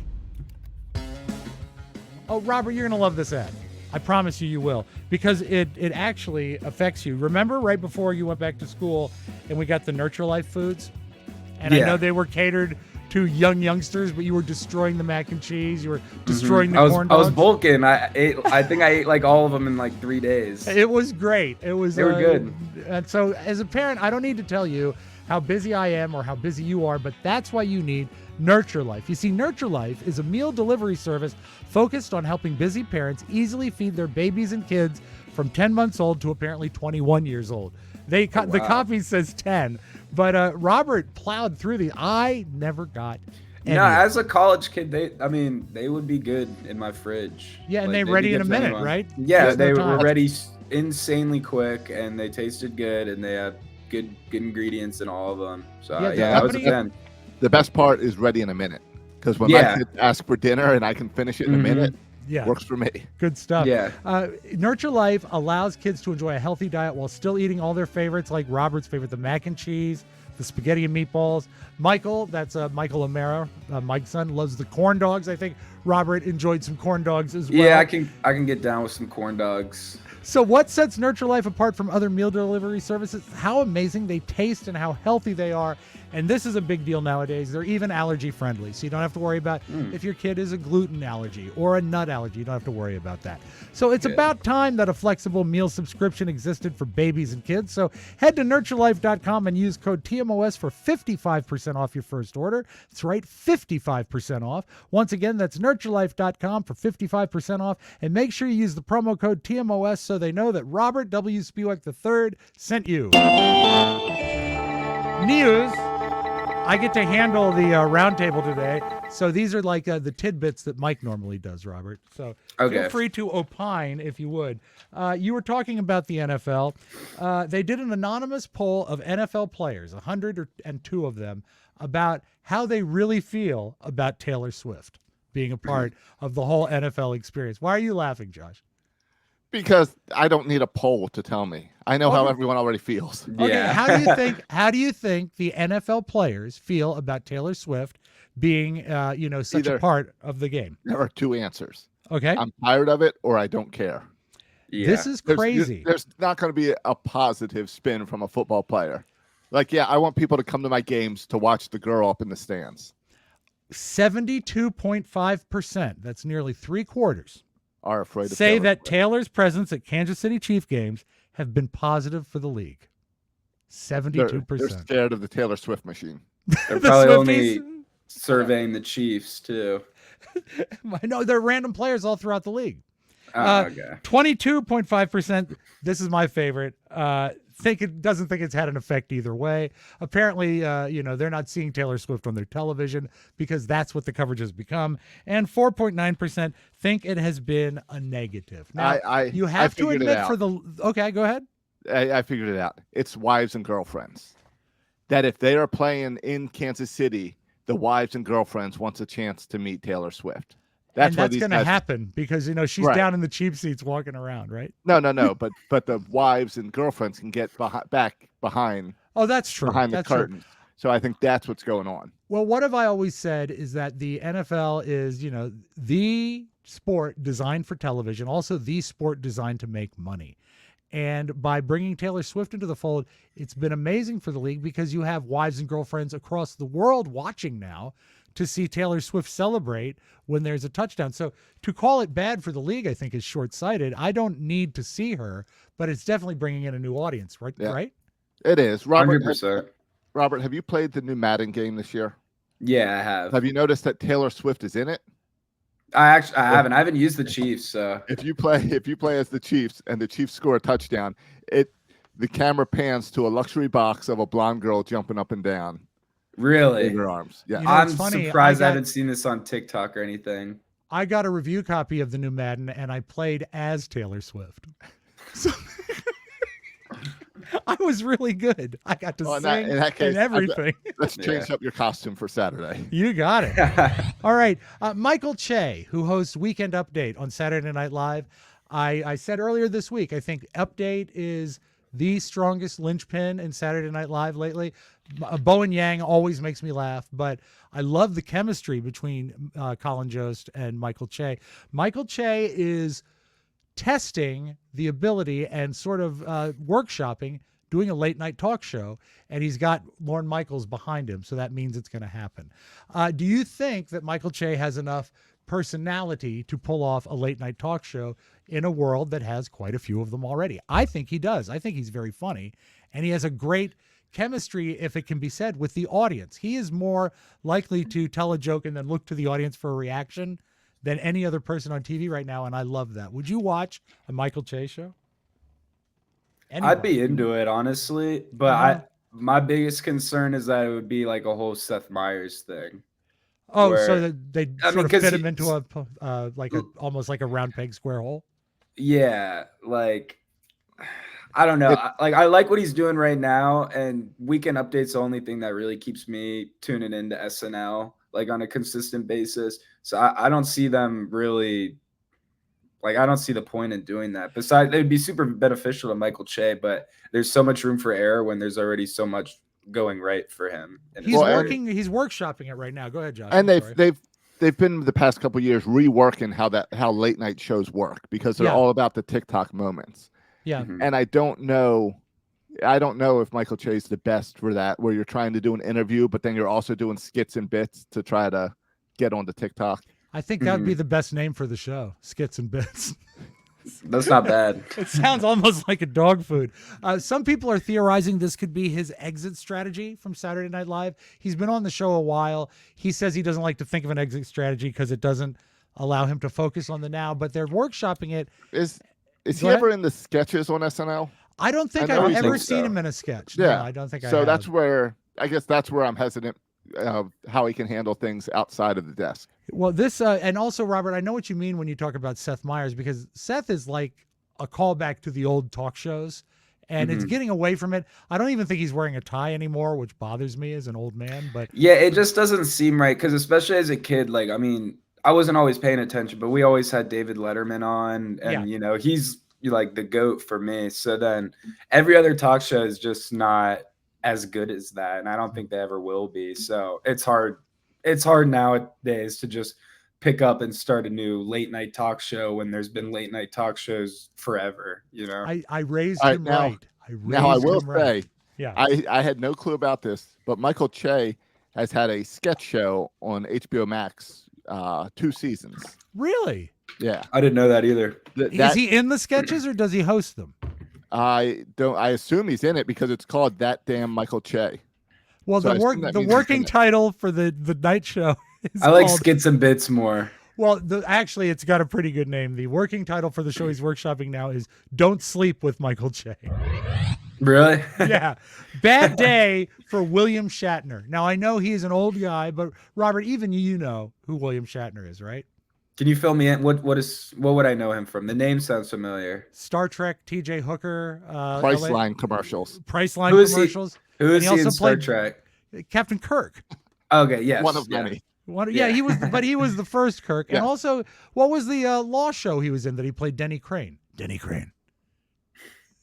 Oh, Robert, you're going to love this ad. I promise you will, because it actually affects you. Remember right before you went back to school and we got the Nurture Life foods? And I Yeah. know they were catered to youngsters, but you were destroying the mac and cheese. You were destroying the I was corn I was dogs. bulking. I think I ate like all of them in like 3 days. It was great. It was. They were good. And so, as a parent, I don't need to tell you how busy I am or how busy you are, but that's why you need Nurture Life. You see, Nurture Life is a meal delivery service focused on helping busy parents easily feed their babies and kids from 10 months old to apparently 21 years old. The copy says 10, but Robert plowed through these. I never got any. No, as a college kid, they would be good in my fridge. Yeah, and Like, they're they'd be ready in good a for minute, anyone. right? Yeah, There's no they were time. ready insanely quick, and they tasted good, and they had good ingredients in all of them. So Yeah, the yeah, I was a company- fan. The best part is ready in a minute. Because when Yeah. my kids ask for dinner and I can finish it in a Mhm. minute, Yeah. works for me. Good stuff. Yeah. Nurture Life allows kids to enjoy a healthy diet while still eating all their favorites, like Robert's favorite, the mac and cheese, the spaghetti and meatballs. Michael, that's Michael O'Mara, Mike's son, loves the corn dogs. I think Robert enjoyed some corn dogs as well. Yeah, I can get down with some corn dogs. So what sets Nurture Life apart from other meal delivery services? How amazing they taste and how healthy they are. And this is a big deal nowadays. They're even allergy friendly. So you don't have to worry about if your kid is a gluten allergy or a nut allergy. You don't have to worry about that. So it's about time that a flexible meal subscription existed for babies and kids. So head to nurturelife.com and use code TMOS for 55% off your first order. That's right, 55% off. Once again, that's nurturelife.com for 55% off. And make sure you use the promo code TMOS so they know that Robert W. Spewak III sent you. News. I get to handle the roundtable today. So these are like the tidbits that Mike normally does, Robert. So feel free to opine if you would. You were talking about the NFL. They did an anonymous poll of NFL players, 102 of them, about how they really feel about Taylor Swift being a part of the whole NFL experience. Why are you laughing, Josh? Because I don't need a poll to tell me. I know how everyone already feels. Okay, how do you think the NFL players feel about Taylor Swift being such a part of the game? There are two answers. Okay. I'm tired of it or I don't care. Yeah. This is crazy. There's not going to be a positive spin from a football player. Like, yeah, I want people to come to my games to watch the girl up in the stands. 72.5%, that's nearly 3/4, are afraid of say Taylor that Swift. Taylor's presence at Kansas City Chief games have been positive for the league. 72%. They're scared of the Taylor Swift machine. They're The probably Swifties. only surveying the Chiefs too. I know they're random players all throughout the league. Okay. 22.5%. This is my favorite. Doesn't think it's had an effect either way. Apparently, they're not seeing Taylor Swift on their television because that's what the coverage has become. And 4.9% think it has been a negative. Now, you have to admit okay, go ahead. I figured it out. It's wives and girlfriends. That if they are playing in Kansas City, the wives and girlfriends wants a chance to meet Taylor Swift. That's going to happen because she's down in the cheap seats walking around, right? No. But the wives and girlfriends can get back behind. Oh, that's true. Behind the curtain. True. So I think that's what's going on. Well, what have I always said is that the NFL is, the sport designed for television, also the sport designed to make money. And by bringing Taylor Swift into the fold, it's been amazing for the league because you have wives and girlfriends across the world watching now to see Taylor Swift celebrate when there's a touchdown. So to call it bad for the league, I think is short-sighted. I don't need to see her, but it's definitely bringing in a new audience, right? Yeah. Right? It is. Robert, 100%. Robert, have you played the new Madden game this year? Yeah, I have. Have you noticed that Taylor Swift is in it? I haven't. I haven't used the Chiefs. So if you play as the Chiefs and the Chiefs score a touchdown, the camera pans to a luxury box of a blonde girl jumping up and down. Really? In her arms. Yeah. I'm surprised I haven't seen this on TikTok or anything. I got a review copy of the new Madden and I played as Taylor Swift. So I was really good. I got to sing in that case, and everything. Let's change up your costume for Saturday. You got it. All right. Michael Che, who hosts Weekend Update on Saturday Night Live. I said earlier this week, I think Update is the strongest linchpin in Saturday Night Live lately. Bowen Yang always makes me laugh, but I love the chemistry between Colin Jost and Michael Che. Michael Che is testing the ability and sort of workshopping doing a late night talk show, and he's got Lorne Michaels behind him, so that means it's going to happen. Do you think that Michael Che has enough personality to pull off a late night talk show in a world that has quite a few of them already? I think he does. I think he's very funny, and he has a great chemistry, if it can be said, with the audience. He is more likely to tell a joke and then look to the audience for a reaction than any other person on TV right now, and I love that. Would you watch a Michael Che show? Anyone? I'd be into it, honestly, but my biggest concern is that it would be like a whole Seth Meyers thing. Oh, so that they sort of fit him into almost like a round peg square hole. Yeah, like I don't know. I like what he's doing right now, and Weekend Update's the only thing that really keeps me tuning into SNL like on a consistent basis. So I don't see them really. Like, I don't see the point in doing that. Besides, it would be super beneficial to Michael Che, but there's so much room for error when there's already so much going right for him. He's workshopping it right now. Go ahead, Josh. And they've been the past couple of years reworking how late night shows work because they're all about the TikTok moments. Yeah. And I don't know I don't know if Michael Che is the best for that, where you're trying to do an interview, but then you're also doing skits and bits to try to get onto TikTok. I think that would be the best name for the show, Skits and Bits. That's not bad. It sounds almost like a dog food. Some people are theorizing this could be his exit strategy from Saturday Night Live. He's been on the show a while. He says he doesn't like to think of an exit strategy because it doesn't allow him to focus on the now, but they're workshopping it. Is he ever in the sketches on SNL? I don't think I I've don't ever think seen so. him in a sketch. Yeah. No, I don't think I So have. that's where I'm hesitant how he can handle things outside of the desk. Well, this, and also, Robert, I know what you mean when you talk about Seth Meyers, because Seth is like a callback to the old talk shows, and it's getting away from it. I don't even think he's wearing a tie anymore, which bothers me as an old man. But yeah, it just doesn't seem right, because especially as a kid, like, I mean, I wasn't always paying attention, but we always had David Letterman on, and you know, he's like the GOAT for me. So then every other talk show is just not as good as that, and I don't think they ever will be. So it's hard nowadays to just pick up and start a new late night talk show when there's been late night talk shows forever, you know. I raised him right. I will say, yeah, I had no clue about this, but Michael Che has had a sketch show on HBO Max 2 seasons. Really? Yeah. I didn't know that either. Is he in the sketches or does he host them? I assume he's in it because it's called That Damn Michael Che. Well, So the working title for the night show is I like called, Skits and Bits more. Well, actually, it's got a pretty good name. The working title for the show he's workshopping now is "Don't Sleep with Michael Che." Really? Yeah. Bad day for William Shatner. Now, I know he's an old guy, but Robert, even you know who William Shatner is, right? Can you fill me in? What would I know him from? The name sounds familiar. Star Trek, T.J. Hooker, Priceline commercials. Priceline commercials. Who is he in also Star played Trek? Captain Kirk. Okay, yes. One of many. He was, but he was the first Kirk. Yeah. And also, what was the law show he was in that he played Denny Crane? Denny Crane.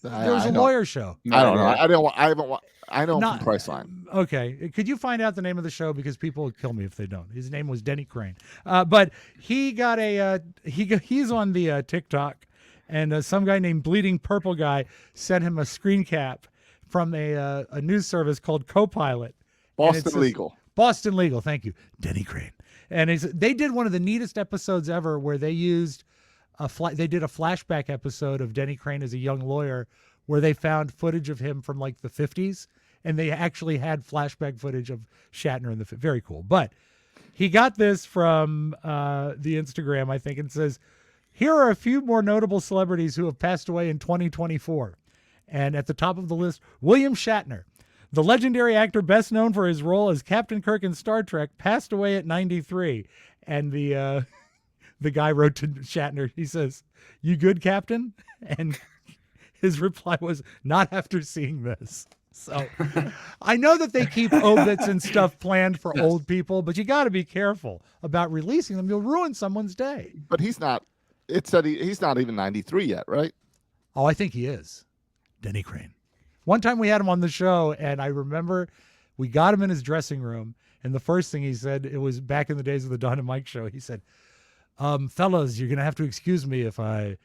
There was a lawyer show. I don't know. I know him from Priceline. Okay. Could you find out the name of the show? Because people would kill me if they don't. His name was Denny Crane. But he got he's on the TikTok, and some guy named Bleeding Purple Guy sent him a screen cap from a news service called Copilot. Boston Legal. Boston Legal. Thank you. Denny Crane. And they did one of the neatest episodes ever where they used they did a flashback episode of Denny Crane as a young lawyer where they found footage of him from like the 50s, and they actually had flashback footage of Shatner in the very cool. But he got this from the Instagram, I think, and says, here are a few more notable celebrities who have passed away in 2024. And at the top of the list, William Shatner, the legendary actor best known for his role as Captain Kirk in Star Trek, passed away at 93. And the guy wrote to Shatner, he says, "You good, Captain?" And his reply was, "Not after seeing this." So I know that they keep obits and stuff planned for old people, but you got to be careful about releasing them. You'll ruin someone's day. But he's not. It said he's not even 93 yet, right? Oh, I think he is. Denny Crane. One time we had him on the show, and I remember we got him in his dressing room, and the first thing he said, it was back in the days of the Don and Mike show, he said, fellas, you're going to have to excuse me if I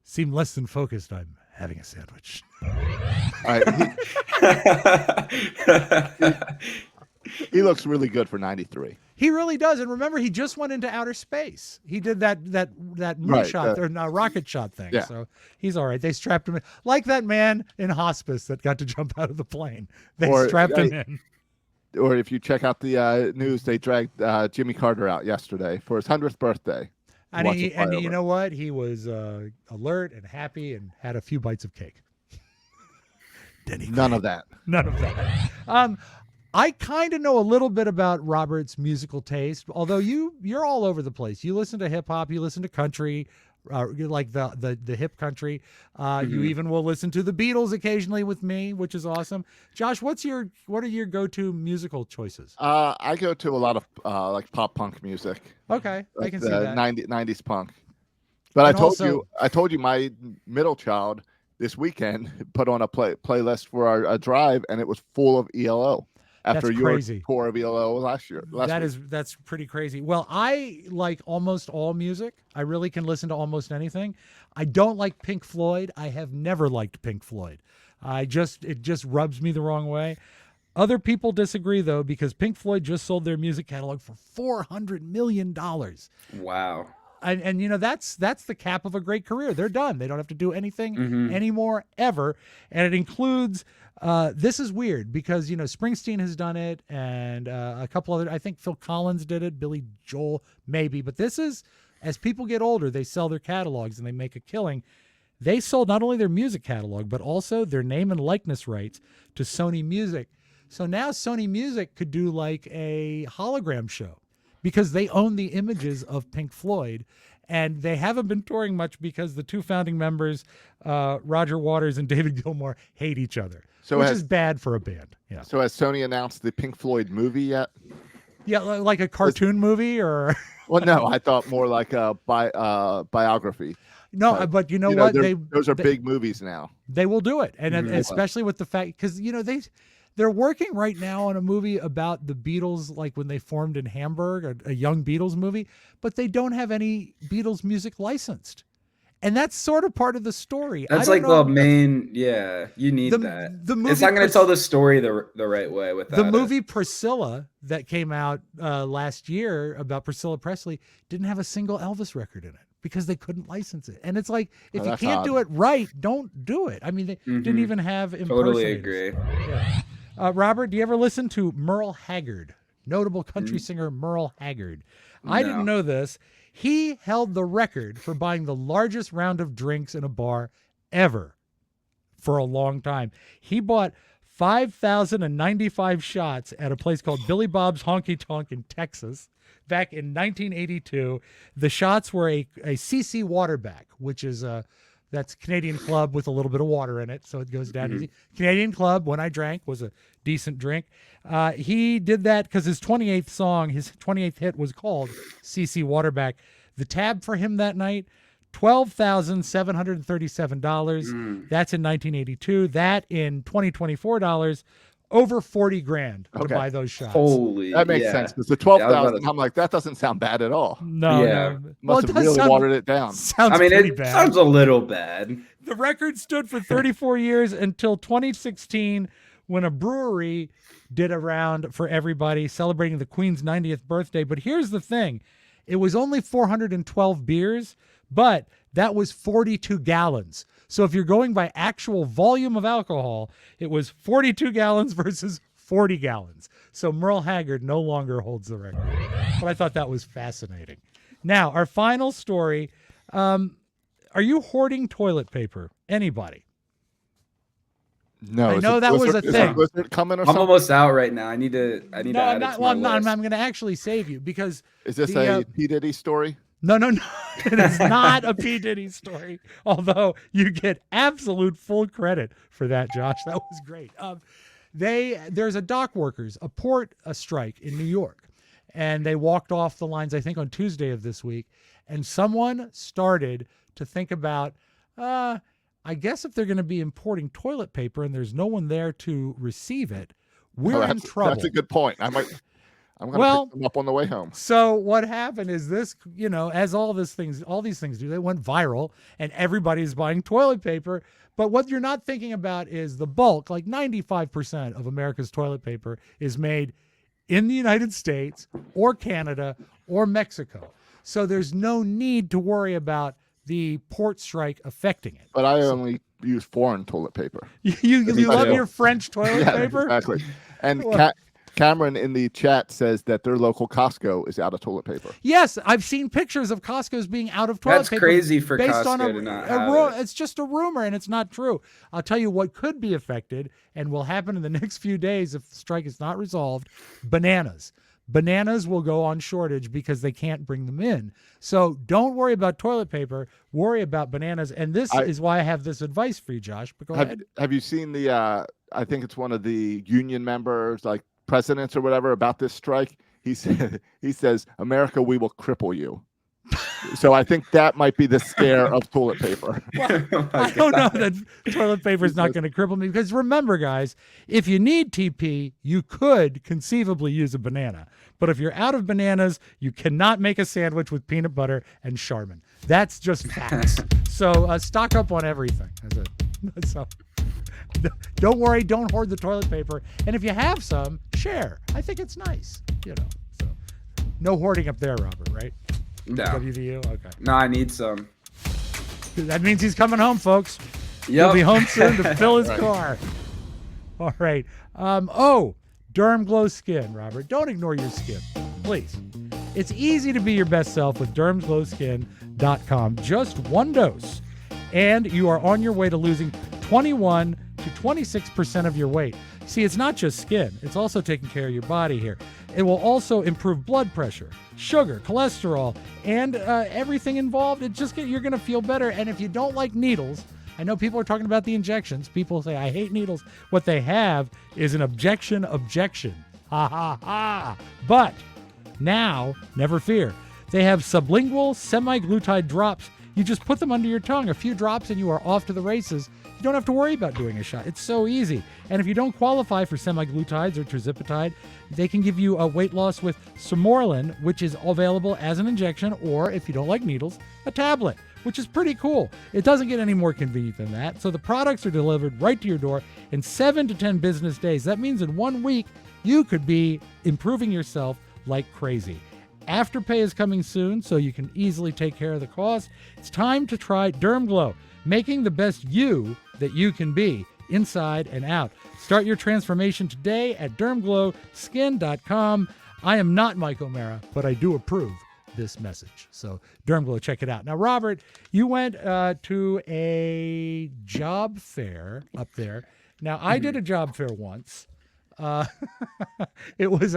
seem less than focused. I'm having a sandwich. All right. He looks really good for 93. He really does. And remember, he just went into outer space. He did that moonshot or rocket shot thing. Yeah. So he's all right. They strapped him in. Like that man in hospice that got to jump out of the plane. They strapped him in. Or if you check out the news, they dragged Jimmy Carter out yesterday for his 100th birthday. And you know what? He was alert and happy and had a few bites of cake. Denny Crane. None of that. I kind of know a little bit about Robert's musical taste, although you're all over the place. You listen to hip hop, you listen to country, you like the hip country. You even will listen to the Beatles occasionally with me, which is awesome. Josh, what are your go-to musical choices? I go to a lot of like pop punk music. Okay, like I can see that. 90s punk. But I told you my middle child this weekend put on a playlist for our drive, and it was full of ELO. after That's your crazy. tour of ELO last week. That's pretty crazy. Well, I like almost all music. I really can listen to almost anything. I don't like Pink Floyd. I have never liked Pink Floyd. It just rubs me the wrong way. Other people disagree though, because Pink Floyd just sold their music catalog for $400 million. Wow. And you know, that's the cap of a great career. They're done. They don't have to do anything anymore ever. And it includes this is weird because, you know, Springsteen has done it, and a couple other, I think Phil Collins did it, Billy Joel maybe, but this is, as people get older, they sell their catalogs and they make a killing. They sold not only their music catalog, but also their name and likeness rights to Sony Music. So now Sony Music could do like a hologram show, because they own the images of Pink Floyd, and they haven't been touring much because the two founding members, Roger Waters and David Gilmour, hate each other, which is bad for a band. Yeah. So has Sony announced the Pink Floyd movie yet? Yeah, like a cartoon movie, or? Well, no, I thought more like a biography. No, but you know what? Those are big movies now. They will do it, and especially with the fact, because you know they're working right now on a movie about the Beatles, like when they formed in Hamburg, a young Beatles movie, but they don't have any Beatles music licensed. And that's sort of part of the story. That's like the main, you need that. The movie it's not going to tell the story the right way without the movie Priscilla that came out last year about Priscilla Presley didn't have a single Elvis record in it because they couldn't license it. And it's like, if you can't do it right, don't do it. I mean, they didn't even have impersonators. Totally agree. Yeah. Robert, do you ever listen to Merle Haggard, notable country singer Merle Haggard? No. I didn't know this. He held the record for buying the largest round of drinks in a bar ever for a long time. He bought 5,095 shots at a place called Billy Bob's Honky Tonk in Texas back in 1982. The shots were a CC Waterback, which is that's Canadian Club with a little bit of water in it, so it goes down easy. Canadian Club, when I drank, was a decent drink. He did that because his 28th hit was called CC Waterback. The tab for him that night, $12,737. That's in 1982. That in 2024 dollars, over $40,000 to buy those shots. Holy, that makes sense. Because the 12,000, I'm like, that doesn't sound bad at all. No. Must have really watered it down. It bad. Sounds a little bad. The record stood for 34 years until 2016, when a brewery did a round for everybody celebrating the Queen's 90th birthday. But here's the thing. It was only 412 beers, but that was 42 gallons. So if you're going by actual volume of alcohol, it was 42 gallons versus 40 gallons. So Merle Haggard no longer holds the record. But I thought that was fascinating. Now, our final story. Are you hoarding toilet paper? Anybody? No, I know that was a thing. I'm almost out right now. I need to add it to my list. I'm going to actually save you, because is this a P. Diddy story? No. It is not a P. Diddy story. Although you get absolute full credit for that, Josh. That was great. There's a dock workers, a port strike in New York, and they walked off the lines, I think, on Tuesday of this week, and someone started to think about, I guess if they're going to be importing toilet paper and there's no one there to receive it, we're in trouble. That's a good point. I'm going to pick them up on the way home. So what happened is this, as all these things do, they went viral and everybody's buying toilet paper. But what you're not thinking about is the bulk, like 95% of America's toilet paper is made in the United States or Canada or Mexico. So there's no need to worry about the port strike affecting it. But I only use foreign toilet paper. You love your French toilet paper? Exactly. And Cameron in the chat says that their local Costco is out of toilet paper. Yes, I've seen pictures of Costco's being out of toilet paper. That's crazy for based Costco on to not have it. It's just a rumor, and it's not true. I'll tell you what could be affected and will happen in the next few days if the strike is not resolved: bananas. Bananas will go on shortage because they can't bring them in. So don't worry about toilet paper. Worry about bananas. And this is why I have this advice for you, Josh. But go ahead. Have you seen the, I think it's one of the union members, like presidents or whatever, about this strike? He says, America, we will cripple you. So I think that might be the scare of toilet paper. Well, I don't know that toilet paper is not going to cripple me, because remember, guys, if you need TP, you could conceivably use a banana. But if you're out of bananas, you cannot make a sandwich with peanut butter and Charmin. That's just facts. So stock up on everything. So don't worry, don't hoard the toilet paper. And if you have some, share. I think it's nice, So no hoarding up there, Robert, right? No. WVU? Okay. No, I need some. That means he's coming home, folks. Yep. He'll be home soon to fill his car. All right. Derm Glow Skin, Robert. Don't ignore your skin, please. It's easy to be your best self with dermglowskin.com. Just one dose, and you are on your way to losing 21 to 26% of your weight. See, it's not just skin. It's also taking care of your body here. It will also improve blood pressure, sugar, cholesterol, and everything involved. You're going to feel better. And if you don't like needles, I know people are talking about the injections. People say, I hate needles. What they have is an objection. Ha, ha, ha. But now, never fear. They have sublingual semi-glutide drops. You just put them under your tongue, a few drops, and you are off to the races. You don't have to worry about doing a shot. It's so easy. And if you don't qualify for semi-glutides or tirzepatide, they can give you a weight loss with Somorelin, which is available as an injection, or if you don't like needles, a tablet, which is pretty cool. It doesn't get any more convenient than that. So the products are delivered right to your door in 7 to 10 business days. That means in 1 week, you could be improving yourself like crazy. Afterpay is coming soon, so you can easily take care of the cost. It's time to try Derm Glow, making the best you that you can be, inside and out. Start your transformation today at dermglowskin.com. I am not Mike O'Mara, but I do approve this message. So Derm Glow, check it out. Now, Robert, you went to a job fair up there. Now, I did a job fair once. It was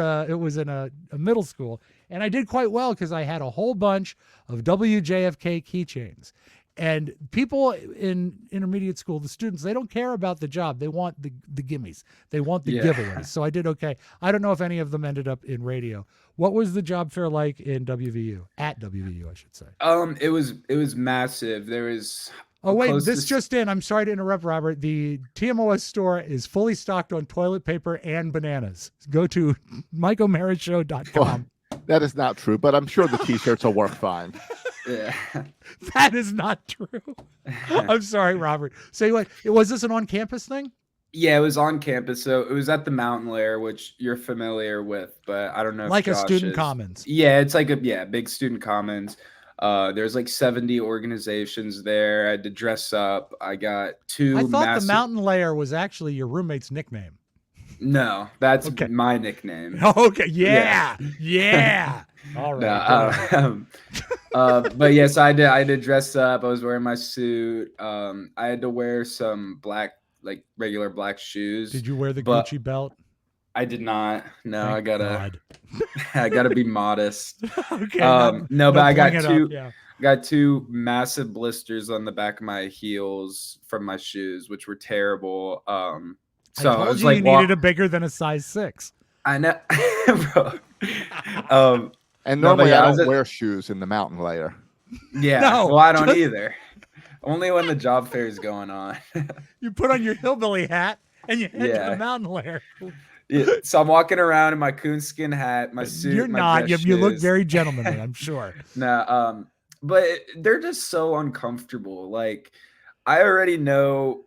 in a middle school, and I did quite well because I had a whole bunch of WJFK keychains. And people in intermediate school, the students, they don't care about the job. They want the gimmies. They want the giveaways. So I did okay. I don't know if any of them ended up in radio. What was the job fair like in WVU? At WVU, I should say. It was massive. There was. Oh, wait, this just in. I'm sorry to interrupt, Robert. The TMOS store is fully stocked on toilet paper and bananas. Go to MikeO'MaraShow.com. Well, that is not true, but I'm sure the t-shirts will work fine. Yeah. That is not true. I'm sorry, Robert. Say what? Was this an on-campus thing? Yeah, it was on campus. So it was at the Mountain Lair, which you're familiar with, but I don't know. Like if a Josh student is. commons. Yeah, it's like a big student commons. There's like 70 organizations there. I had to dress up. I got two. I thought the Mountain Lair was actually your roommate's nickname. No, that's my nickname. Okay. Yeah. All right. No, but yes, I did dress up. I was wearing my suit. I had to wear some black, like regular black shoes. Did you wear the Gucci belt? I did not. No, Thank I gotta. God. I gotta be modest. Okay. No, but I got two. Yeah. Got two massive blisters on the back of my heels from my shoes, which were terrible. So I told it was you like you needed a bigger than a size 6. I know, bro. And normally I don't was wear shoes in the Mountain Lair. Yeah, No, well, I don't either. Only when the job fair is going on. You put on your hillbilly hat and you head to Yeah. the Mountain Lair. Yeah, so I'm walking around in my coonskin hat, my suit. You're my not. dress You look shoes. very gentlemanly, I'm sure. No, but they're just so uncomfortable. Like, I already know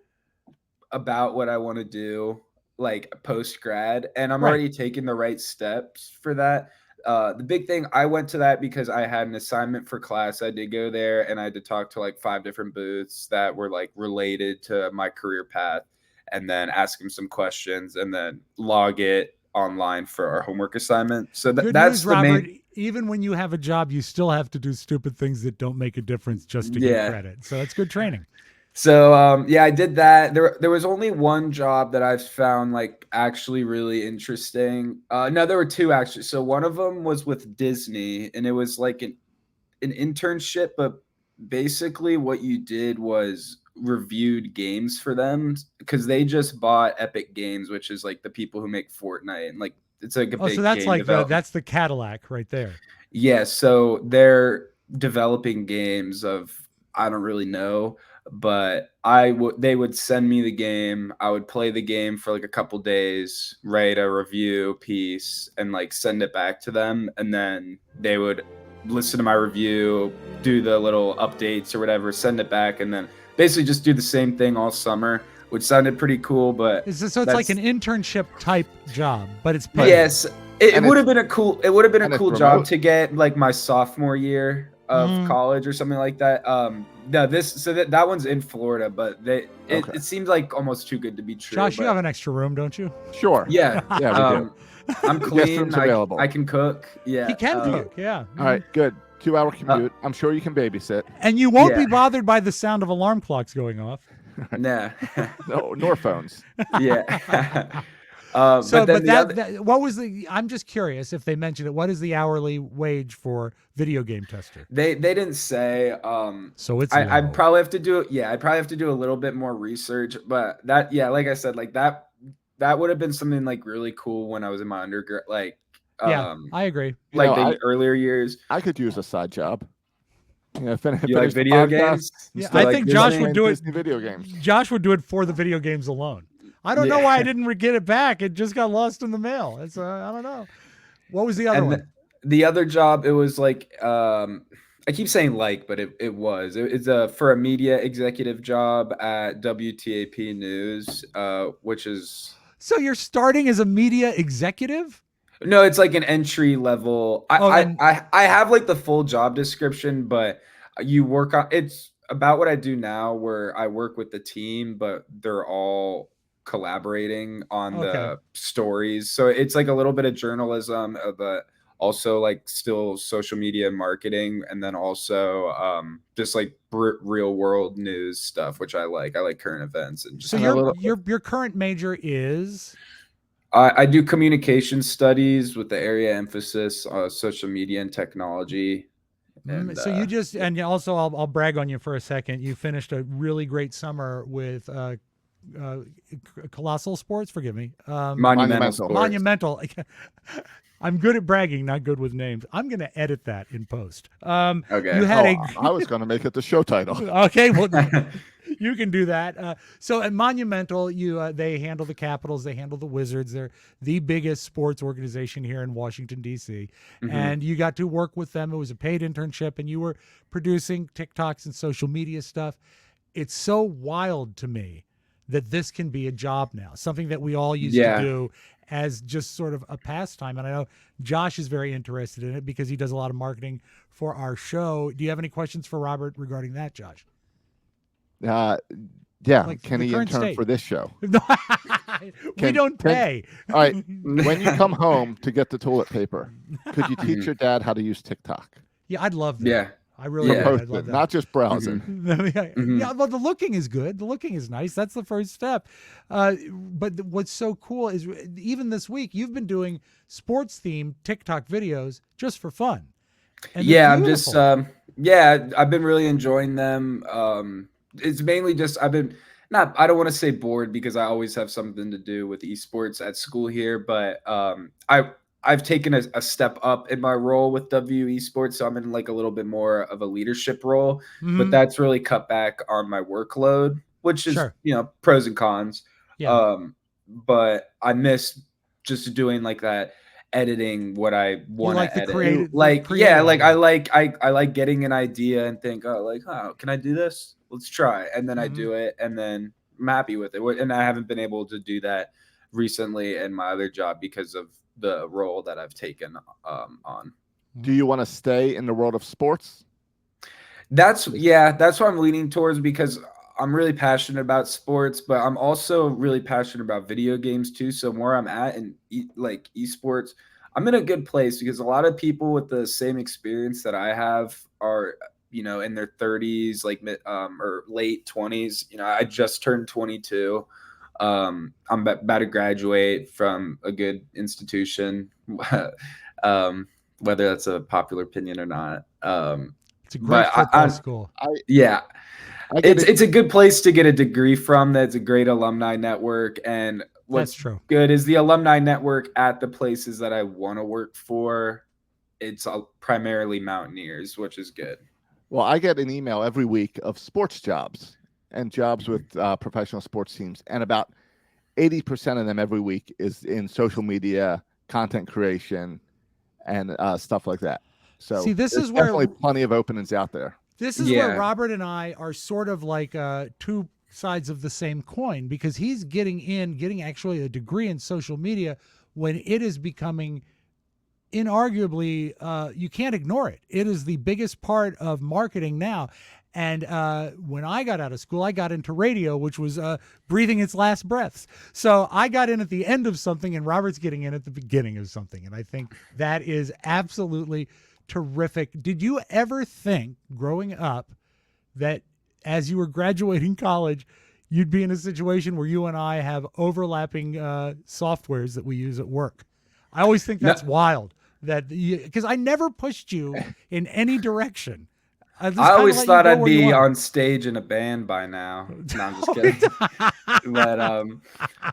about what I want to do, like post grad, and I'm already taking the right steps for that. The big thing, I went to that because I had an assignment for class. I did go there and I had to talk to like 5 different booths that were like related to my career path, and then ask them some questions and then log it online for our homework assignment. So Good that's news, the Robert. main. Even when you have a job, you still have to do stupid things that don't make a difference just to get credit. So that's good training. So I did that. There was only one job that I've found like actually really interesting. No, there were 2 actually. So one of them was with Disney, and it was like an internship, but basically what you did was reviewed games for them because they just bought Epic Games, which is like the people who make Fortnite, and like it's like a big So that's game like development. that's the Cadillac right there. Yeah, so they're developing games of, I don't really know, but they would send me the game. I would play the game for like a couple days, write a review piece, and like send it back to them. And then they would listen to my review, do the little updates or whatever, send it back, and then basically just do the same thing all summer, which sounded pretty cool. But so it's like an internship type job, but it's paid. Yes, it would have been a cool job to get like my sophomore year of college or something like that. No, that one's in Florida, but it seems like almost too good to be true. Josh, you have an extra room, don't you? Sure. Yeah, yeah, we do. I'm clean. Available. I can cook. Yeah, he can cook. Yeah. All right, good. 2-hour commute. I'm sure you can babysit. And you won't be bothered by the sound of alarm clocks going off. Nah. No, nor phones. Yeah. What was I'm just curious if they mentioned it. What is the hourly wage for video game tester? They didn't say. So it's I'd probably have to do. Yeah, I'd probably have to do a little bit more research. But that, yeah, like I said, like that would have been something like really cool when I was in my undergrad. Like, I agree. Like the earlier years, I could use a side job. Finish like video games. Yeah, I think Josh would do it. Video games. Josh would do it for the video games alone. I don't know why I didn't get it back. It just got lost in the mail. It's I don't know. What was the other one? The other job, it was like I keep saying like, but it's for a media executive job at WTAP News, which is. So you're starting as a media executive? No, it's like an entry level. I have like the full job description, but you work on it's about what I do now, where I work with the team, but they're all collaborating on the stories. So it's like a little bit of journalism, but also like still social media marketing, and then also just like real world news stuff, which I like. I like current events and just. So your current major is. I do communication studies with the area emphasis on social media and technology. And, so you just, and also I'll brag on you for a second. You finished a really great summer with colossal sports. Forgive me. Monumental sports. Monumental. I'm good at bragging, not good with names. I'm going to edit that in post. Okay. You had I was going to make it the show title. Okay. Well, you can do that. So at Monumental, they handle the Capitals, they handle the Wizards. They're the biggest sports organization here in Washington, D.C. And you got to work with them. It was a paid internship, and you were producing TikToks and social media stuff. It's so wild to me that this can be a job now, something that we all used to do as just sort of a pastime. And I know Josh is very interested in it because he does a lot of marketing for our show. Do you have any questions for Robert regarding that, Josh? Yeah. Like can he intern for this show? We don't pay. All right. When you come home to get the toilet paper, could you teach your dad how to use TikTok? Yeah, I'd love that. Yeah. I really would. I'd love that. Not just browsing. Yeah, well, the looking is good. The looking is nice. That's the first step. But what's so cool is even this week, you've been doing sports-themed TikTok videos just for fun. And I'm just, I've been really enjoying them. It's mainly just, I don't want to say bored because I always have something to do with esports at school here, but I've taken a step up in my role with W Esports, so I'm in like a little bit more of a leadership role, but that's really cut back on my workload, which is, pros and cons. Yeah. But I miss just doing like that, editing what I want to edit. I like getting an idea and think, can I do this? Let's try. And then I do it, and then I'm happy with it. And I haven't been able to do that recently in my other job because of the role that I've taken on. Do you want to stay in the world of sports? That's what I'm leaning towards, because I'm really passionate about sports, but I'm also really passionate about video games too. So where I'm at in like esports, I'm in a good place because a lot of people with the same experience that I have are, in their 30s, like or late 20s. I just turned 22. I'm about to graduate from a good institution, whether that's a popular opinion or not. It's a great football school. It's a good place to get a degree from. That's a great alumni network. And what's true. Good is the alumni network at the places that I want to work for it's primarily Mountaineers, which is good. Well, I get an email every week of sports jobs and jobs with professional sports teams, and about 80% of them every week is in social media, content creation, and stuff like that. So see, this there's is where definitely plenty of openings out there. This is where Robert and I are sort of like two sides of the same coin, because he's getting actually a degree in social media when it is becoming inarguably, you can't ignore it. It is the biggest part of marketing now. And when I got out of school, I got into radio, which was breathing its last breaths. So I got in at the end of something, and Robert's getting in at the beginning of something. And I think that is absolutely terrific. Did you ever think growing up that as you were graduating college, you'd be in a situation where you and I have overlapping softwares that we use at work? I always think that's wild, that because I never pushed you in any direction. I always thought I'd be on stage in a band by now. No, I'm just kidding. But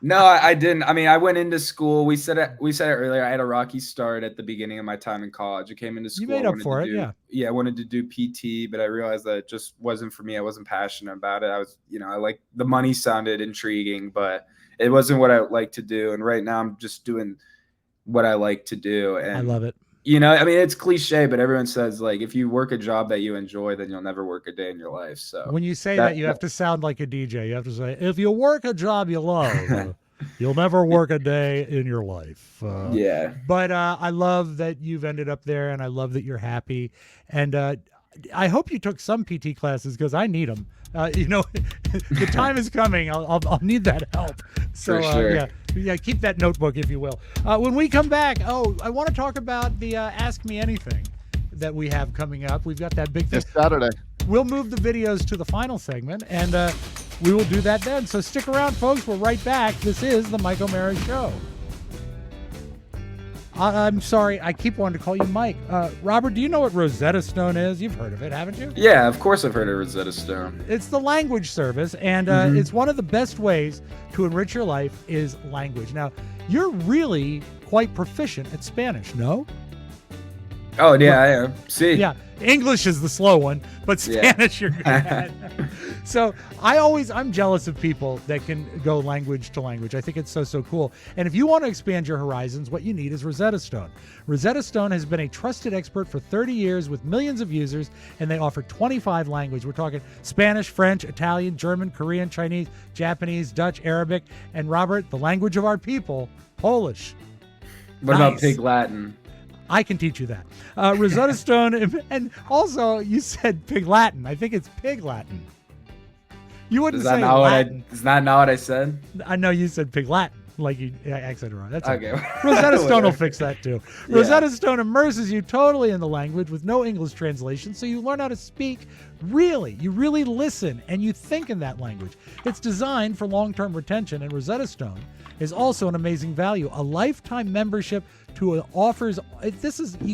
no, I didn't. I mean, I went into school. We said it earlier. I had a rocky start at the beginning of my time in college. I came into school. You made up for it, yeah. Yeah, I wanted to do PT, but I realized that it just wasn't for me. I wasn't passionate about it. I was, I like the money sounded intriguing, but it wasn't what I like to do. And right now I'm just doing what I like to do. And I love it. I mean, it's cliche, but everyone says, like, if you work a job that you enjoy, then you'll never work a day in your life. So when you say that, you have to sound like a DJ. You have to say, if you work a job you love, you'll never work a day in your life. Yeah. But I love that you've ended up there, and I love that you're happy. And I hope you took some PT classes, because I need them. The time is coming. I'll need that help. So for sure. Yeah, keep that notebook, if you will. When we come back, I want to talk about the Ask Me Anything that we have coming up. We've got that big thing. This Saturday. We'll move the videos to the final segment, and we will do that then. So stick around, folks. We're right back. This is the Mike O'Mara Show. I'm sorry, I keep wanting to call you Mike. Robert, do you know what Rosetta Stone is? You've heard of it, haven't you? Yeah, of course I've heard of Rosetta Stone. It's the language service, and it's one of the best ways to enrich your life is language. Now, you're really quite proficient at Spanish, no? Oh, yeah, I am. See? Yeah, English is the slow one, but Spanish you're good at. So I'm jealous of people that can go language to language. I think it's so cool. And if you want to expand your horizons, what you need is Rosetta Stone. Rosetta Stone has been a trusted expert for 30 years with millions of users, and they offer 25 languages. We're talking Spanish, French, Italian, German, Korean, Chinese, Japanese, Dutch, Arabic, and Robert, the language of our people, Polish. What about Pig Latin? I can teach you that. Rosetta Stone, and also you said Pig Latin. I think it's Pig Latin. You wouldn't say Latin. Is that not what I said? I know you said Pig Latin, like you accented wrong. That's okay. Rosetta Stone will fix that too. Yeah. Rosetta Stone immerses you totally in the language with no English translation, so you learn how to speak. You really listen and you think in that language. It's designed for long-term retention, and Rosetta Stone is also an amazing value. A lifetime membership you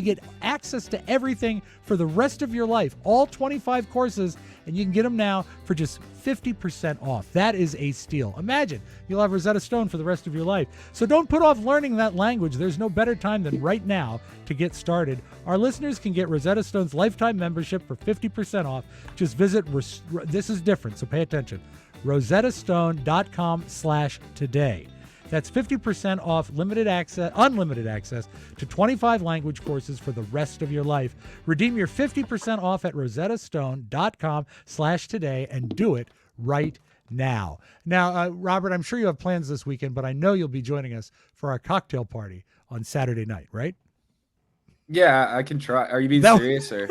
get access to everything for the rest of your life, all 25 courses, and you can get them now for just 50% off. That is a steal. Imagine you'll have Rosetta Stone for the rest of your life. So don't put off learning that language. There's no better time than right now to get started. Our listeners can get Rosetta Stone's lifetime membership for 50% off. Just visit, this is different, so pay attention, rosettastone.com/today. That's 50% off unlimited access to 25 language courses for the rest of your life. Redeem your 50% off at rosettastone.com/today and do it right now. Now, Robert, I'm sure you have plans this weekend, but I know you'll be joining us for our cocktail party on Saturday night, right? Yeah, I can try. Are you being serious, or?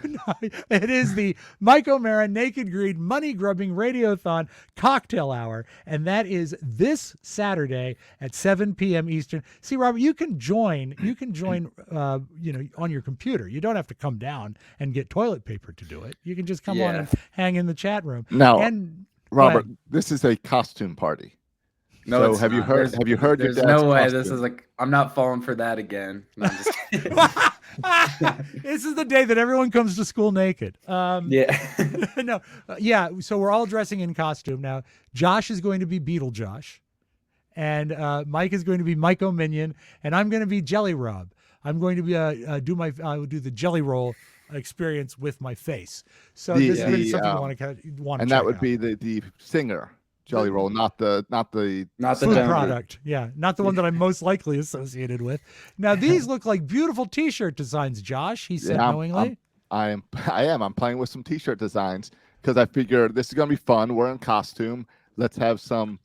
No, it is the Mike O'Mara Naked Greed Money Grubbing Radiothon Cocktail Hour, and that is this Saturday at 7 p.m. Eastern. See, Robert, you can join on your computer. You don't have to come down and get toilet paper to do it. You can just come on and hang in the chat room. Now, Robert, this is a costume party. No, so have you heard there's no way costume? This is like, I'm not falling for that again. No, I'm just kidding. This is the day that everyone comes to school naked. So we're all dressing in costume. Now, Josh is going to be Beetle Josh, and Mike is going to be Mike O'Minion, and I'm going to be Jelly Robb. I'm going to be I would do the jelly roll experience with my face. So The- this is the, something you um, want to and check that would out. be the singer jelly roll, not the food donor. product. Yeah, not the one that I'm most likely associated with. Now these look like beautiful T-shirt designs, Josh. He said knowingly. I am. I'm playing with some T-shirt designs because I figure this is gonna be fun. We're in costume. Let's have some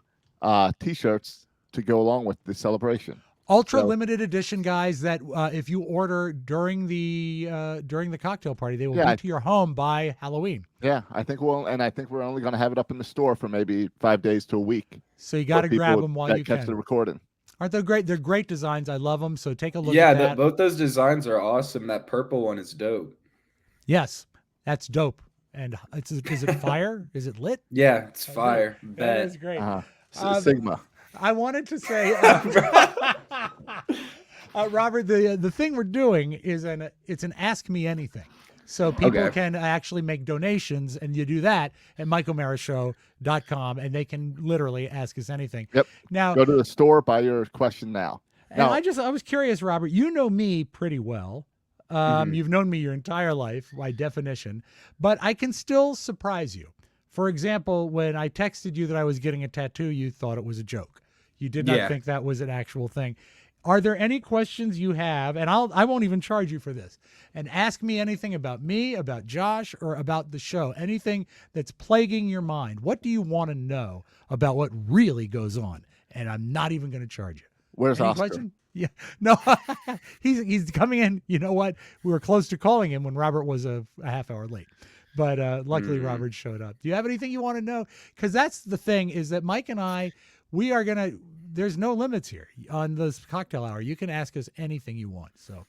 T-shirts to go along with the celebration. Ultra limited edition, guys. That if you order during the cocktail party, they will be to your home by Halloween. Yeah, I think we're only going to have it up in the store for maybe 5 days to a week. So you got to grab them while you catch can. the recording. Aren't they great? They're great designs. I love them. So take a look. Yeah, at that. both those designs are awesome. That purple one is dope. Yes, that's dope. And is it fire? Is it lit? Yeah, it's fire. That is great. Sigma. I wanted to say, Robert, the thing we're doing is it's an Ask Me Anything. So people can actually make donations, and you do that at MikeO'MaraShow.com, and they can literally ask us anything. Yep. Now go to the store, buy your question now. And I was curious, Robert, you know me pretty well. You've known me your entire life by definition, but I can still surprise you. For example, when I texted you that I was getting a tattoo, you thought it was a joke. You did not think that was an actual thing. Are there any questions you have? And I won't even charge you for this. And ask me anything about me, about Josh, or about the show. Anything that's plaguing your mind. What do you want to know about what really goes on? And I'm not even going to charge you. Where's Any Oscar? question? Yeah, no, he's coming in. You know what? We were close to calling him when Robert was a half hour late. But luckily, Robert showed up. Do you have anything you want to know? Because that's the thing is that Mike and I, we are going to, there's no limits here on this cocktail hour. You can ask us anything you want. So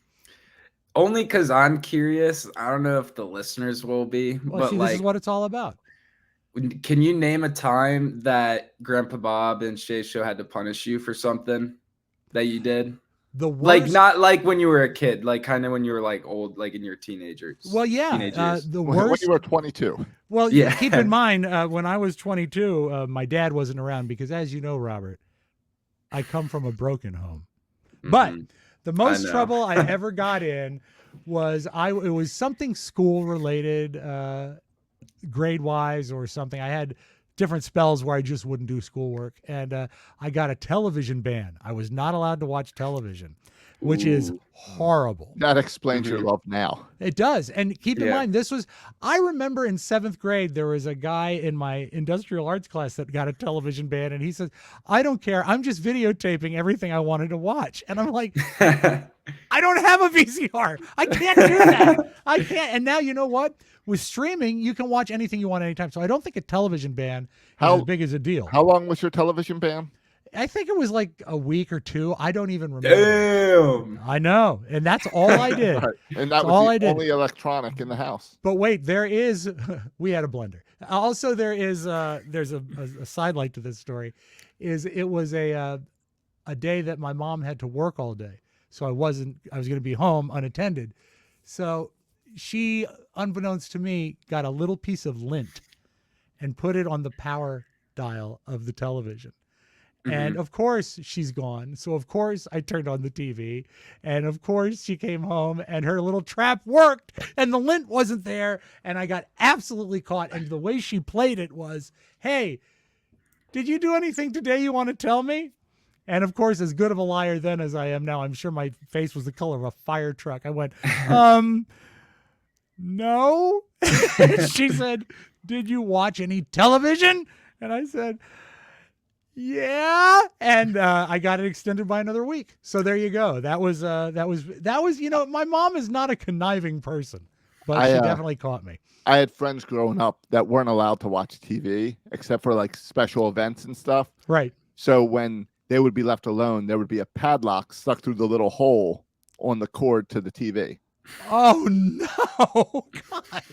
only because I'm curious. I don't know if the listeners will be. Well, see, this is what it's all about. Can you name a time that Grandpa Bob and Shay Show had to punish you for something that you did? The worst, like not like when you were a kid, like kind of when you were like old, like in your teenagers. Well, yeah, the worst. When you were 22. Well, yeah. Keep in mind when I was 22, my dad wasn't around because, as you know, Robert, I come from a broken home. But the most trouble I ever got in was it was something school related, grade wise or something. I had different spells where I just wouldn't do schoolwork. And I got a television ban. I was not allowed to watch television, which is horrible. That explains your love now. It does. And keep in mind, I remember in 7th grade, there was a guy in my industrial arts class that got a television ban. And he says, I don't care. I'm just videotaping everything I wanted to watch. And I'm like, I don't have a VCR. I can't do that. I can't. And now, you know what? With streaming, you can watch anything you want anytime. So I don't think a television ban is as big as a deal. How long was your television ban? I think it was like a week or two. I don't even remember. Damn. I know. And that's all I did. Right. And that was all the only electronic in the house. But wait, we had a blender. Also, there's a sidelight to this story. It was a day that my mom had to work all day. So I was going to be home unattended. So she, unbeknownst to me, got a little piece of lint and put it on the power dial of the television. And of course she's gone. So of course I turned on the TV, and of course she came home and her little trap worked and the lint wasn't there. And I got absolutely caught. And the way she played it was, hey, did you do anything today you want to tell me? And of course, as good of a liar then as I am now, I'm sure my face was the color of a fire truck. I went, no. She said, did you watch any television? And I said, yeah. And I got it extended by another week. So there you go. That was, you know, my mom is not a conniving person, but she definitely caught me. I had friends growing up that weren't allowed to watch TV except for like special events and stuff. Right. So when they would be left alone, there would be a padlock stuck through the little hole on the cord to the TV. Oh no! God,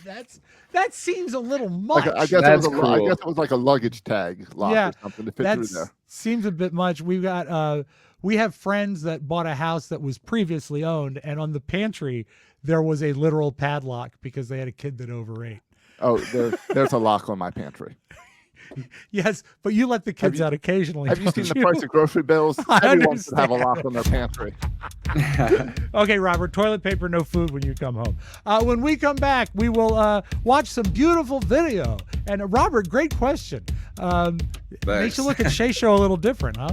that seems a little much. I guess it was like a luggage tag lock or something to fit through there. Seems a bit much. We have friends that bought a house that was previously owned, and on the pantry there was a literal padlock because they had a kid that overate. Oh, there's a lock on my pantry. Yes, but you let the kids out occasionally. Have you don't seen the price of grocery bills? I Everyone should have a understand. lock on their pantry. Okay, Robert, toilet paper, no food when you come home. When we come back, we will watch some beautiful video. And Robert, great question. Makes you look at Shay Show a little different, huh?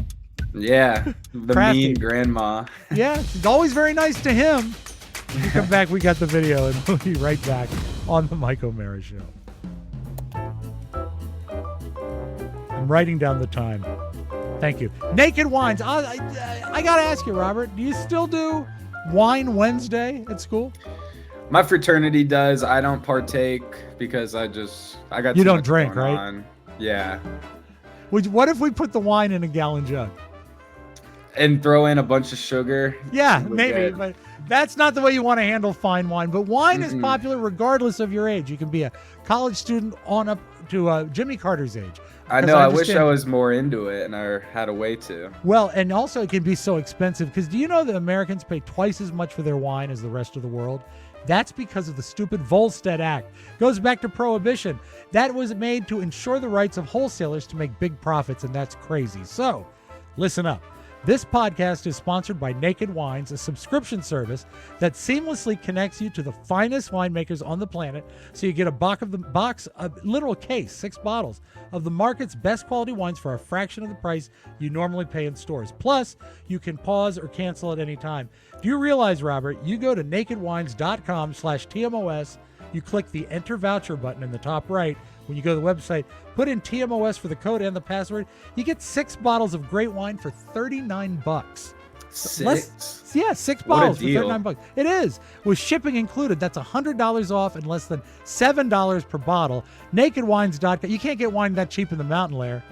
Yeah, the Crafty. mean grandma. Yeah, she's always very nice to him. When we come back, we got the video, and we'll be right back on the Mike O'Mara Show. I'm writing down the time. Thank you. Naked Wines. I got to ask you, Robert, do you still do Wine Wednesday at school? My fraternity does. I don't partake because I got You too don't much drink, going right? on. Yeah. What if we put the wine in a gallon jug? And throw in a bunch of sugar. Yeah, We're maybe, good. but that's not the way you want to handle fine wine. But wine is popular regardless of your age. You can be a college student on up to Jimmy Carter's age. I 'Cause know. I wish understand- I was more into it and I had a way to. Well, and also it can be so expensive because do you know that Americans pay twice as much for their wine as the rest of the world? That's because of the stupid Volstead Act. Goes back to Prohibition. That was made to ensure the rights of wholesalers to make big profits, and that's crazy. So, listen up. This podcast is sponsored by Naked Wines, a subscription service that seamlessly connects you to the finest winemakers on the planet. So you get a literal case, 6 bottles of the market's best quality wines for a fraction of the price you normally pay in stores. Plus, you can pause or cancel at any time. Do you realize, Robert, you go to nakedwines.com/TMOS, you click the enter voucher button in the top right. When you go to the website, put in TMOS for the code and the password. You get 6 bottles of great wine for $39. 6? Yeah, 6 What a bottles for deal. $39. It is. With shipping included, that's $100 off and less than $7 per bottle. Nakedwines.com. You can't get wine that cheap in the mountain lair.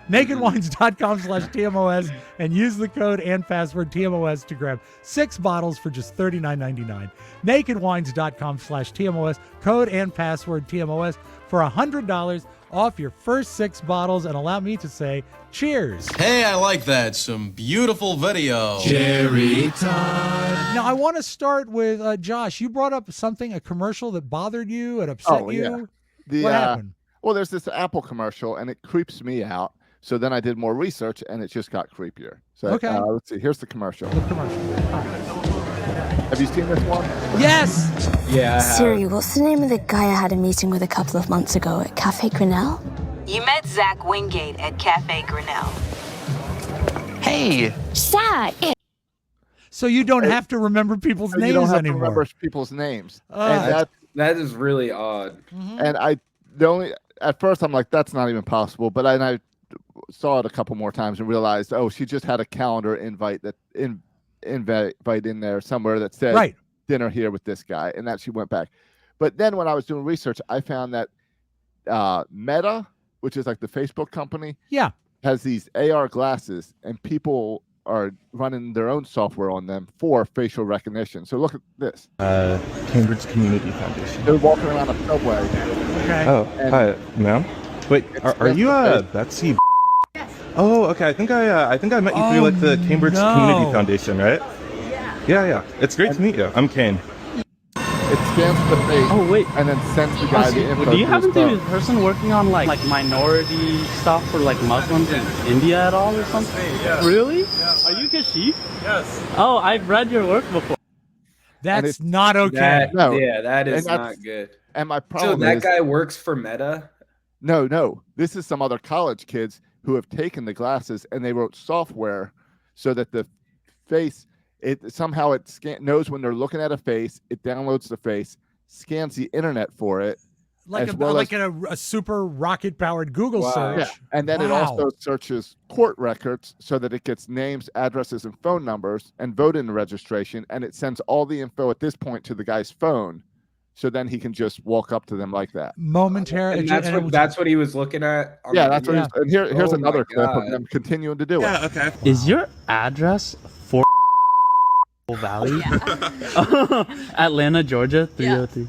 Nakedwines.com/TMOS and use the code and password TMOS to grab 6 bottles for just $39.99. Nakedwines.com/TMOS, code and password TMOS for $100 off your first 6 bottles. And allow me to say cheers. Hey, I like that. Some beautiful video. Now, I want to start with Josh. You brought up a commercial that bothered you and upset you. Yeah. What happened? Well, there's this Apple commercial, and it creeps me out. So then I did more research, and it just got creepier. So Okay. Let's see. Here's the commercial. The commercial. Have you seen this one? Yes. Yeah. I have. Siri, what's the name of the guy I had a meeting with a couple of months ago at Cafe Grinnell? You met Zach Wingate at Cafe Grinnell. Hey. Zach! So you don't have to remember people's You don't names have anymore. to remember people's names. Uh, That is really odd. And at first I'm like, that's not even possible. But I saw it a couple more times and realized, oh, she just had a calendar invite in there somewhere that said Right. dinner here with this guy, and that she went back. But then when I was doing research, I found that Meta, which is like the Facebook company, Yeah. has these AR glasses, and people are running their own software on them for facial recognition. So look at this. Cambridge Community Foundation. They're walking around a subway. Okay. Oh, And- hi, ma'am. Wait, are you Yes. Betsy? Oh, okay. I think I met you through like the Cambridge no. Community Foundation, right? Yeah. It's great to meet you. I'm Kane. It scans the face. Oh, wait. And then sends the guy the info. Do you to happen his to be phone. the person working on like minority stuff for like Muslims in India at all or something? Yeah. Really? Are you Kashif? Yes. Oh, I've read your work before. That's not okay. That is And not good. And my So problem that is, guy works for Meta? no. This is some other college kids who have taken the glasses and they wrote software so that the face, it knows when they're looking at a face, it downloads the face, scans the internet for it. Like as well like as- a super rocket powered Google Wow. search. Yeah, and then it Wow. also searches court records so that it gets names, addresses, and phone numbers and voter registration, and it sends all the info at this point to the guy's phone, so then he can just walk up to them like that. Momentarily. And that's what he was looking at? on Yeah, the that's what. video? He's, and here's Oh another my clip of God. them continuing to do it. okay. Is your address 4 Valley? Atlanta, Georgia, 303.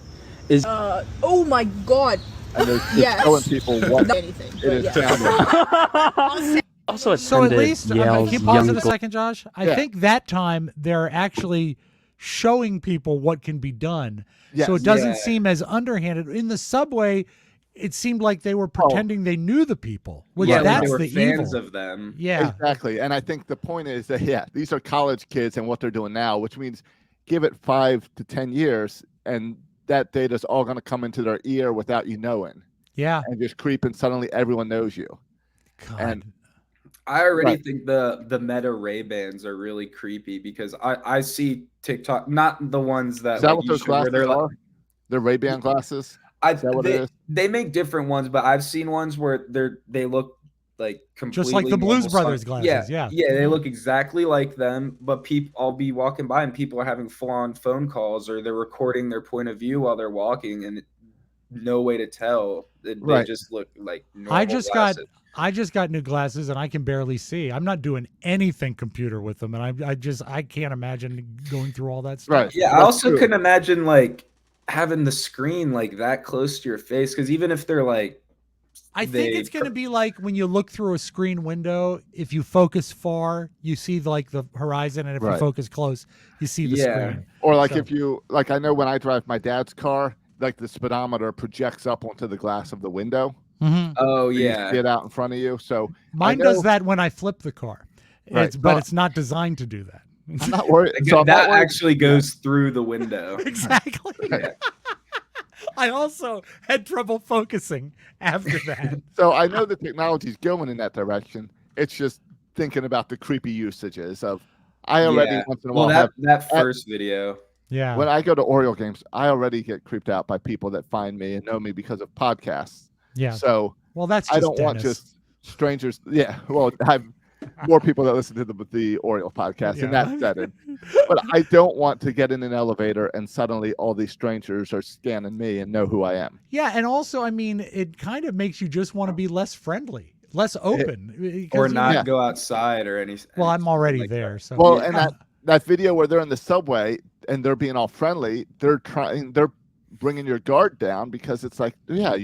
Is Oh my god. And it's Yes. showing people what Anything. it is downloading. also So at attended least, Yale's can you pause Young it a second, Josh? I Yeah. think that time they're actually showing people what can be done. So Yes. it doesn't Yeah. seem as underhanded. In the subway, it seemed like they were pretending they knew the people, which Yeah, that's they were the fans evil of them. Yeah, exactly. And I think the point is that these are college kids and what they're doing now, which means give it 5 to 10 years, and that data's all going to come into their ear without you knowing. Yeah, and just creep, and suddenly everyone knows you. God. And I already think the Meta Ray-Bans are really creepy because I see TikTok, not the ones that, is that like what you those should, glasses where they're are? like, They're Ray-Ban glasses. Is that what it is? they make different ones, but I've seen ones where they look like completely just like the Blues normal Brothers sun- glasses. yeah, they look exactly like them. But I'll be walking by and people are having full-on phone calls, or they're recording their point of view while they're walking, and no way to tell. They just look like normal glasses. I just got new glasses and I can barely see. I'm not doing anything computer with them, and I can't imagine going through all that stuff. Right. Yeah, I also couldn't imagine like having the screen like that close to your face, because even if they're like, I think it's going to be like when you look through a screen window. If you focus far, you see like the horizon, and if you focus close, you see the screen. Or like if you like, I know when I drive my dad's car, like the speedometer projects up onto the glass of the window. Mm-hmm. Oh so yeah, you see it out in front of you. So mine does that when I flip the car. Right. But it's not designed to do that. I'm not worried. So that actually goes through the window. Exactly. Yeah. I also had trouble focusing after that. So I know the technology's going in that direction. It's just thinking about the creepy usages of. I already once in a while have that first video. Yeah. When I go to Oriole games, I already get creeped out by people that find me and know me because of podcasts. Yeah. So that's just I don't want Dennis. just strangers. Yeah. Well, I have more people that listen to the Oriole podcast in that setting. But I don't want to get in an elevator and suddenly all these strangers are scanning me and know who I am. Yeah, and also, I mean, it kind of makes you just want to be less friendly, less open, or not go outside or anything. Well, I'm already like there, that. so well, and that video where they're in the subway and they're being all friendly, they're bringing your guard down because it's like,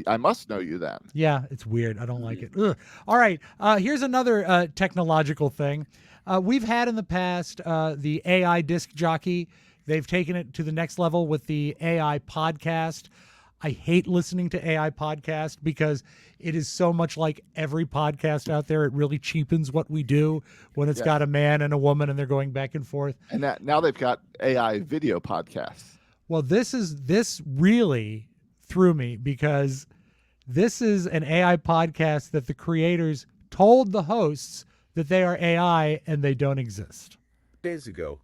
I must know you then. Yeah, it's weird. I don't like it. Ugh. All right, here's another technological thing. We've had in the past the AI disc jockey. They've taken it to the next level with the AI podcast. I hate listening to AI podcast because it is so much like every podcast out there. It really cheapens what we do when it's got a man and a woman and they're going back and forth. And now they've got AI video podcasts. Well, this really threw me because this is an AI podcast that the creators told the hosts that they are AI and they don't exist. Days ago,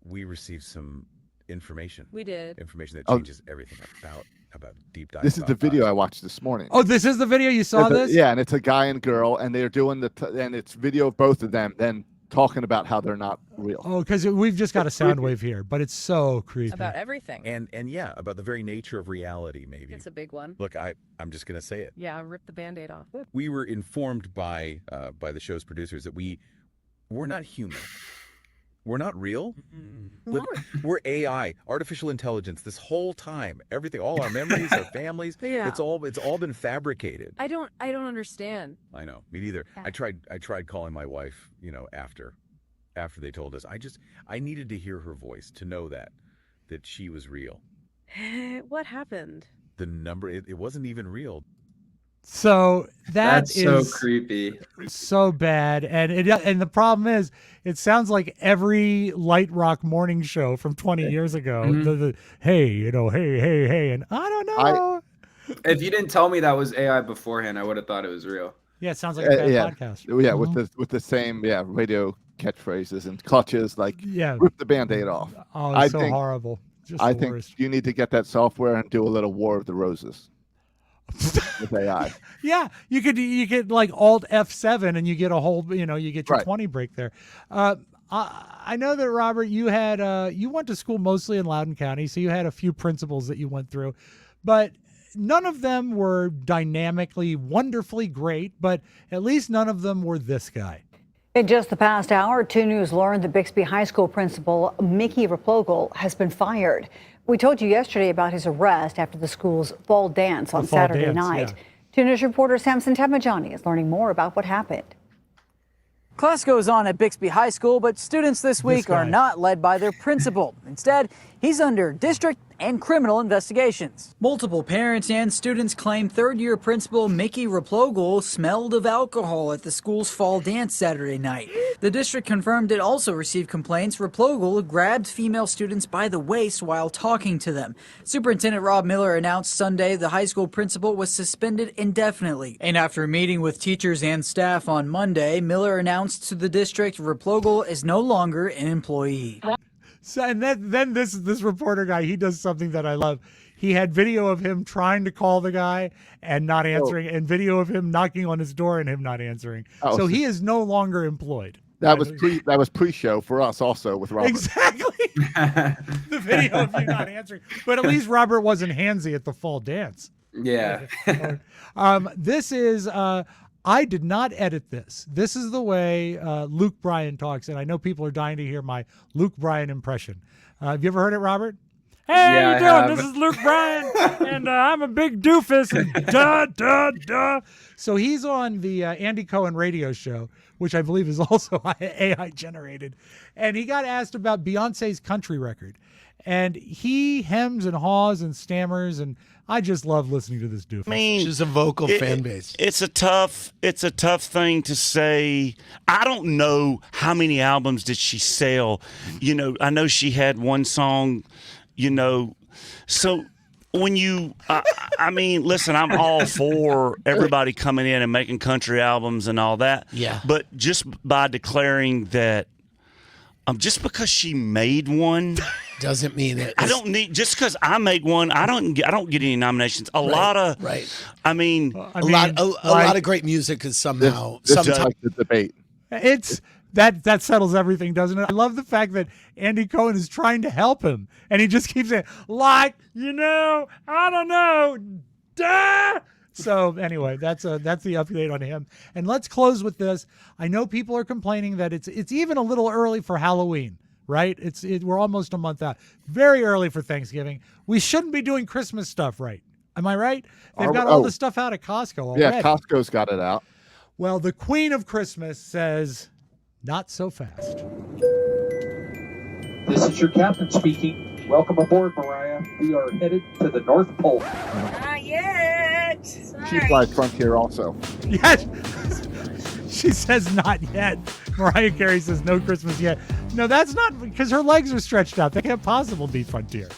we received some information. We did. Information that changes everything about deep dive. This is the video I watched this morning. Oh, this is the video you saw this? Yeah, and it's a guy and girl, and they're doing and it's video of both of them then talking about how they're not real. Oh, because we've just got a sound wave here, but it's so creepy. About everything. And yeah, about the very nature of reality, maybe. It's a big one. Look, I'm just going to say it. Yeah, rip the Band-Aid off. We were informed by the show's producers that we're not human. We're not real. We're AI, artificial intelligence. This whole time, everything, all our memories, our families, it's all been fabricated. I don't understand. I know, me neither. I tried calling my wife, after they told us. I needed to hear her voice to know that she was real. What happened? The number, it wasn't even real. So that's is so creepy, so bad, and the problem is, it sounds like every light rock morning show from 20 years ago. The hey, hey, and I don't know. If you didn't tell me that was AI beforehand, I would have thought it was real. Yeah, it sounds like a bad podcast. Yeah, with the same radio catchphrases and clutches like rip the Band-Aid off. Oh, it's so horrible. Just I the think worst. you need to get that software and do a little War of the Roses. With AI. Yeah, you could like Alt F7 and you get a whole, you get your 20 break there. I know that, Robert, you had you went to school mostly in Loudoun County, so you had a few principals that you went through, but none of them were dynamically wonderfully great, but at least none of them were this guy. In just the past hour, 2 News learned the Bixby High School principal, Mickey Replogle, has been fired. We told you yesterday about his arrest after the school's fall dance on Saturday night. 2 News reporter Samson Tamajani is learning more about what happened. Class goes on at Bixby High School, but students this week are not led by their principal. Instead, he's under district and criminal investigations. Multiple parents and students claim third-year principal Mickey Replogle smelled of alcohol at the school's fall dance Saturday night. The district confirmed it also received complaints Replogle grabbed female students by the waist while talking to them. Superintendent Robb Miller announced Sunday the high school principal was suspended indefinitely. And after meeting with teachers and staff on Monday, Miller announced to the district Replogle is no longer an employee. So, and then this reporter guy, he does something that I love. He had video of him trying to call the guy and not answering, and video of him knocking on his door and him not answering. So he is no longer employed. That was pre-show for us also with Robert. Exactly. The video of you not answering. But at least Robert wasn't handsy at the fall dance. Yeah. This is I did not edit this. This is the way Luke Bryan talks, and I know people are dying to hear my Luke Bryan impression. Have you ever heard it, Robert? Hey, Yeah, how you doing? This is Luke Bryan, and I'm a big doofus. And duh, duh, duh. So he's on the Andy Cohen radio show, which I believe is also AI generated. And he got asked about Beyonce's country record. And he hems and haws and stammers, and I just love listening to this doofus. I mean, she's a vocal fan base. It's a tough thing to say. I don't know how many albums did she sell. You know, I know she had one song, you know. So when you, I mean, listen, I'm all for everybody coming in and making country albums and all that. Yeah. But just by declaring that, just because she made one doesn't mean it. I don't need, just because I made one, I don't get any nominations. A lot of I mean, a lot of great music is somehow sometimes the debate. It's that settles everything, doesn't it? I love the fact that Andy Cohen is trying to help him, and he just keeps saying, like, you know, I don't know, duh. So anyway, that's the update on him. And let's close with this. I know people are complaining that it's even a little early for Halloween, right? We're almost a month out. Very early for Thanksgiving. We shouldn't be doing Christmas stuff, right? Am I right? They've got all the stuff out at Costco already. Yeah, Costco's got it out. Well, the Queen of Christmas says, not so fast. This is your captain speaking. Welcome aboard, Mariah. We are headed to the North Pole. Not yet. Sorry. She flies Frontier also. Yes. She says not yet. Mariah Carey says no Christmas yet. No, that's not because her legs are stretched out. They can't possibly be Frontier.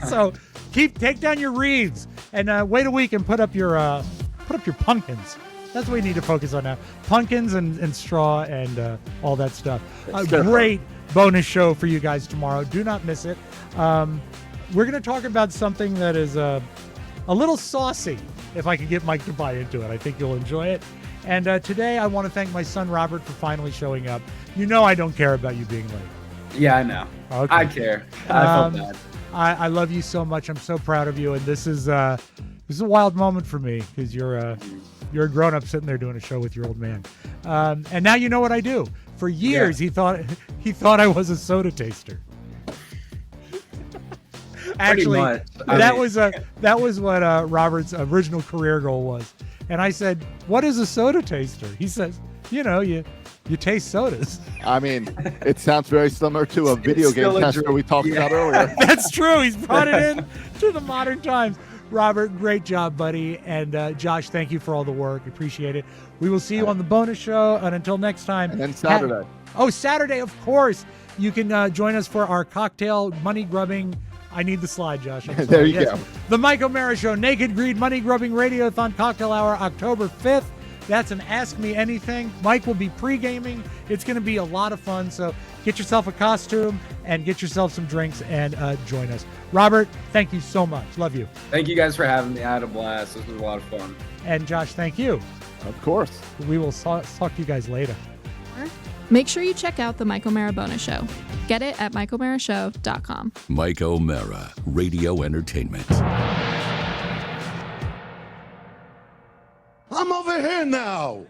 So take down your wreaths and wait a week and put up your pumpkins. That's what we need to focus on now. Pumpkins and straw and all that stuff. A great bonus show for you guys tomorrow. Do not miss it. We're going to talk about something that is a little saucy, if I can get Mike to buy into it. I think you'll enjoy it. And today I want to thank my son Robert for finally showing up. You know I don't care about you being late. Yeah, I know. Okay. I care. I felt bad. I love you so much. I'm so proud of you. And this is a wild moment for me because you're a grown-up sitting there doing a show with your old man. And now you know what I do. For years, he thought I was a soda taster. Actually, that was what Robert's original career goal was. And I said, "What is a soda taster?" He says, "You know, you taste sodas." I mean, it sounds very similar to a video game tester we talked about earlier. That's true. He's brought it in to the modern times. Robert, great job, buddy. And Josh, thank you for all the work. Appreciate it. We will see you on the bonus show. And until next time. And then Saturday. Saturday, of course. You can join us for our cocktail money grubbing. I need the slide, Josh. There you go. The Mike O'Mara Show, Naked Greed Money Grubbing Radiothon Cocktail Hour, October 5th. That's an Ask Me Anything. Mike will be pre-gaming. It's going to be a lot of fun. So get yourself a costume and get yourself some drinks and join us. Robert, thank you so much. Love you. Thank you guys for having me. I had a blast. This was a lot of fun. And Josh, thank you. Of course. We will talk to you guys later. Make sure you check out the Mike O'Mara Bonus Show. Get it at MikeO'MaraShow.com. Mike O'Mara, Radio Entertainment. I'm over here now.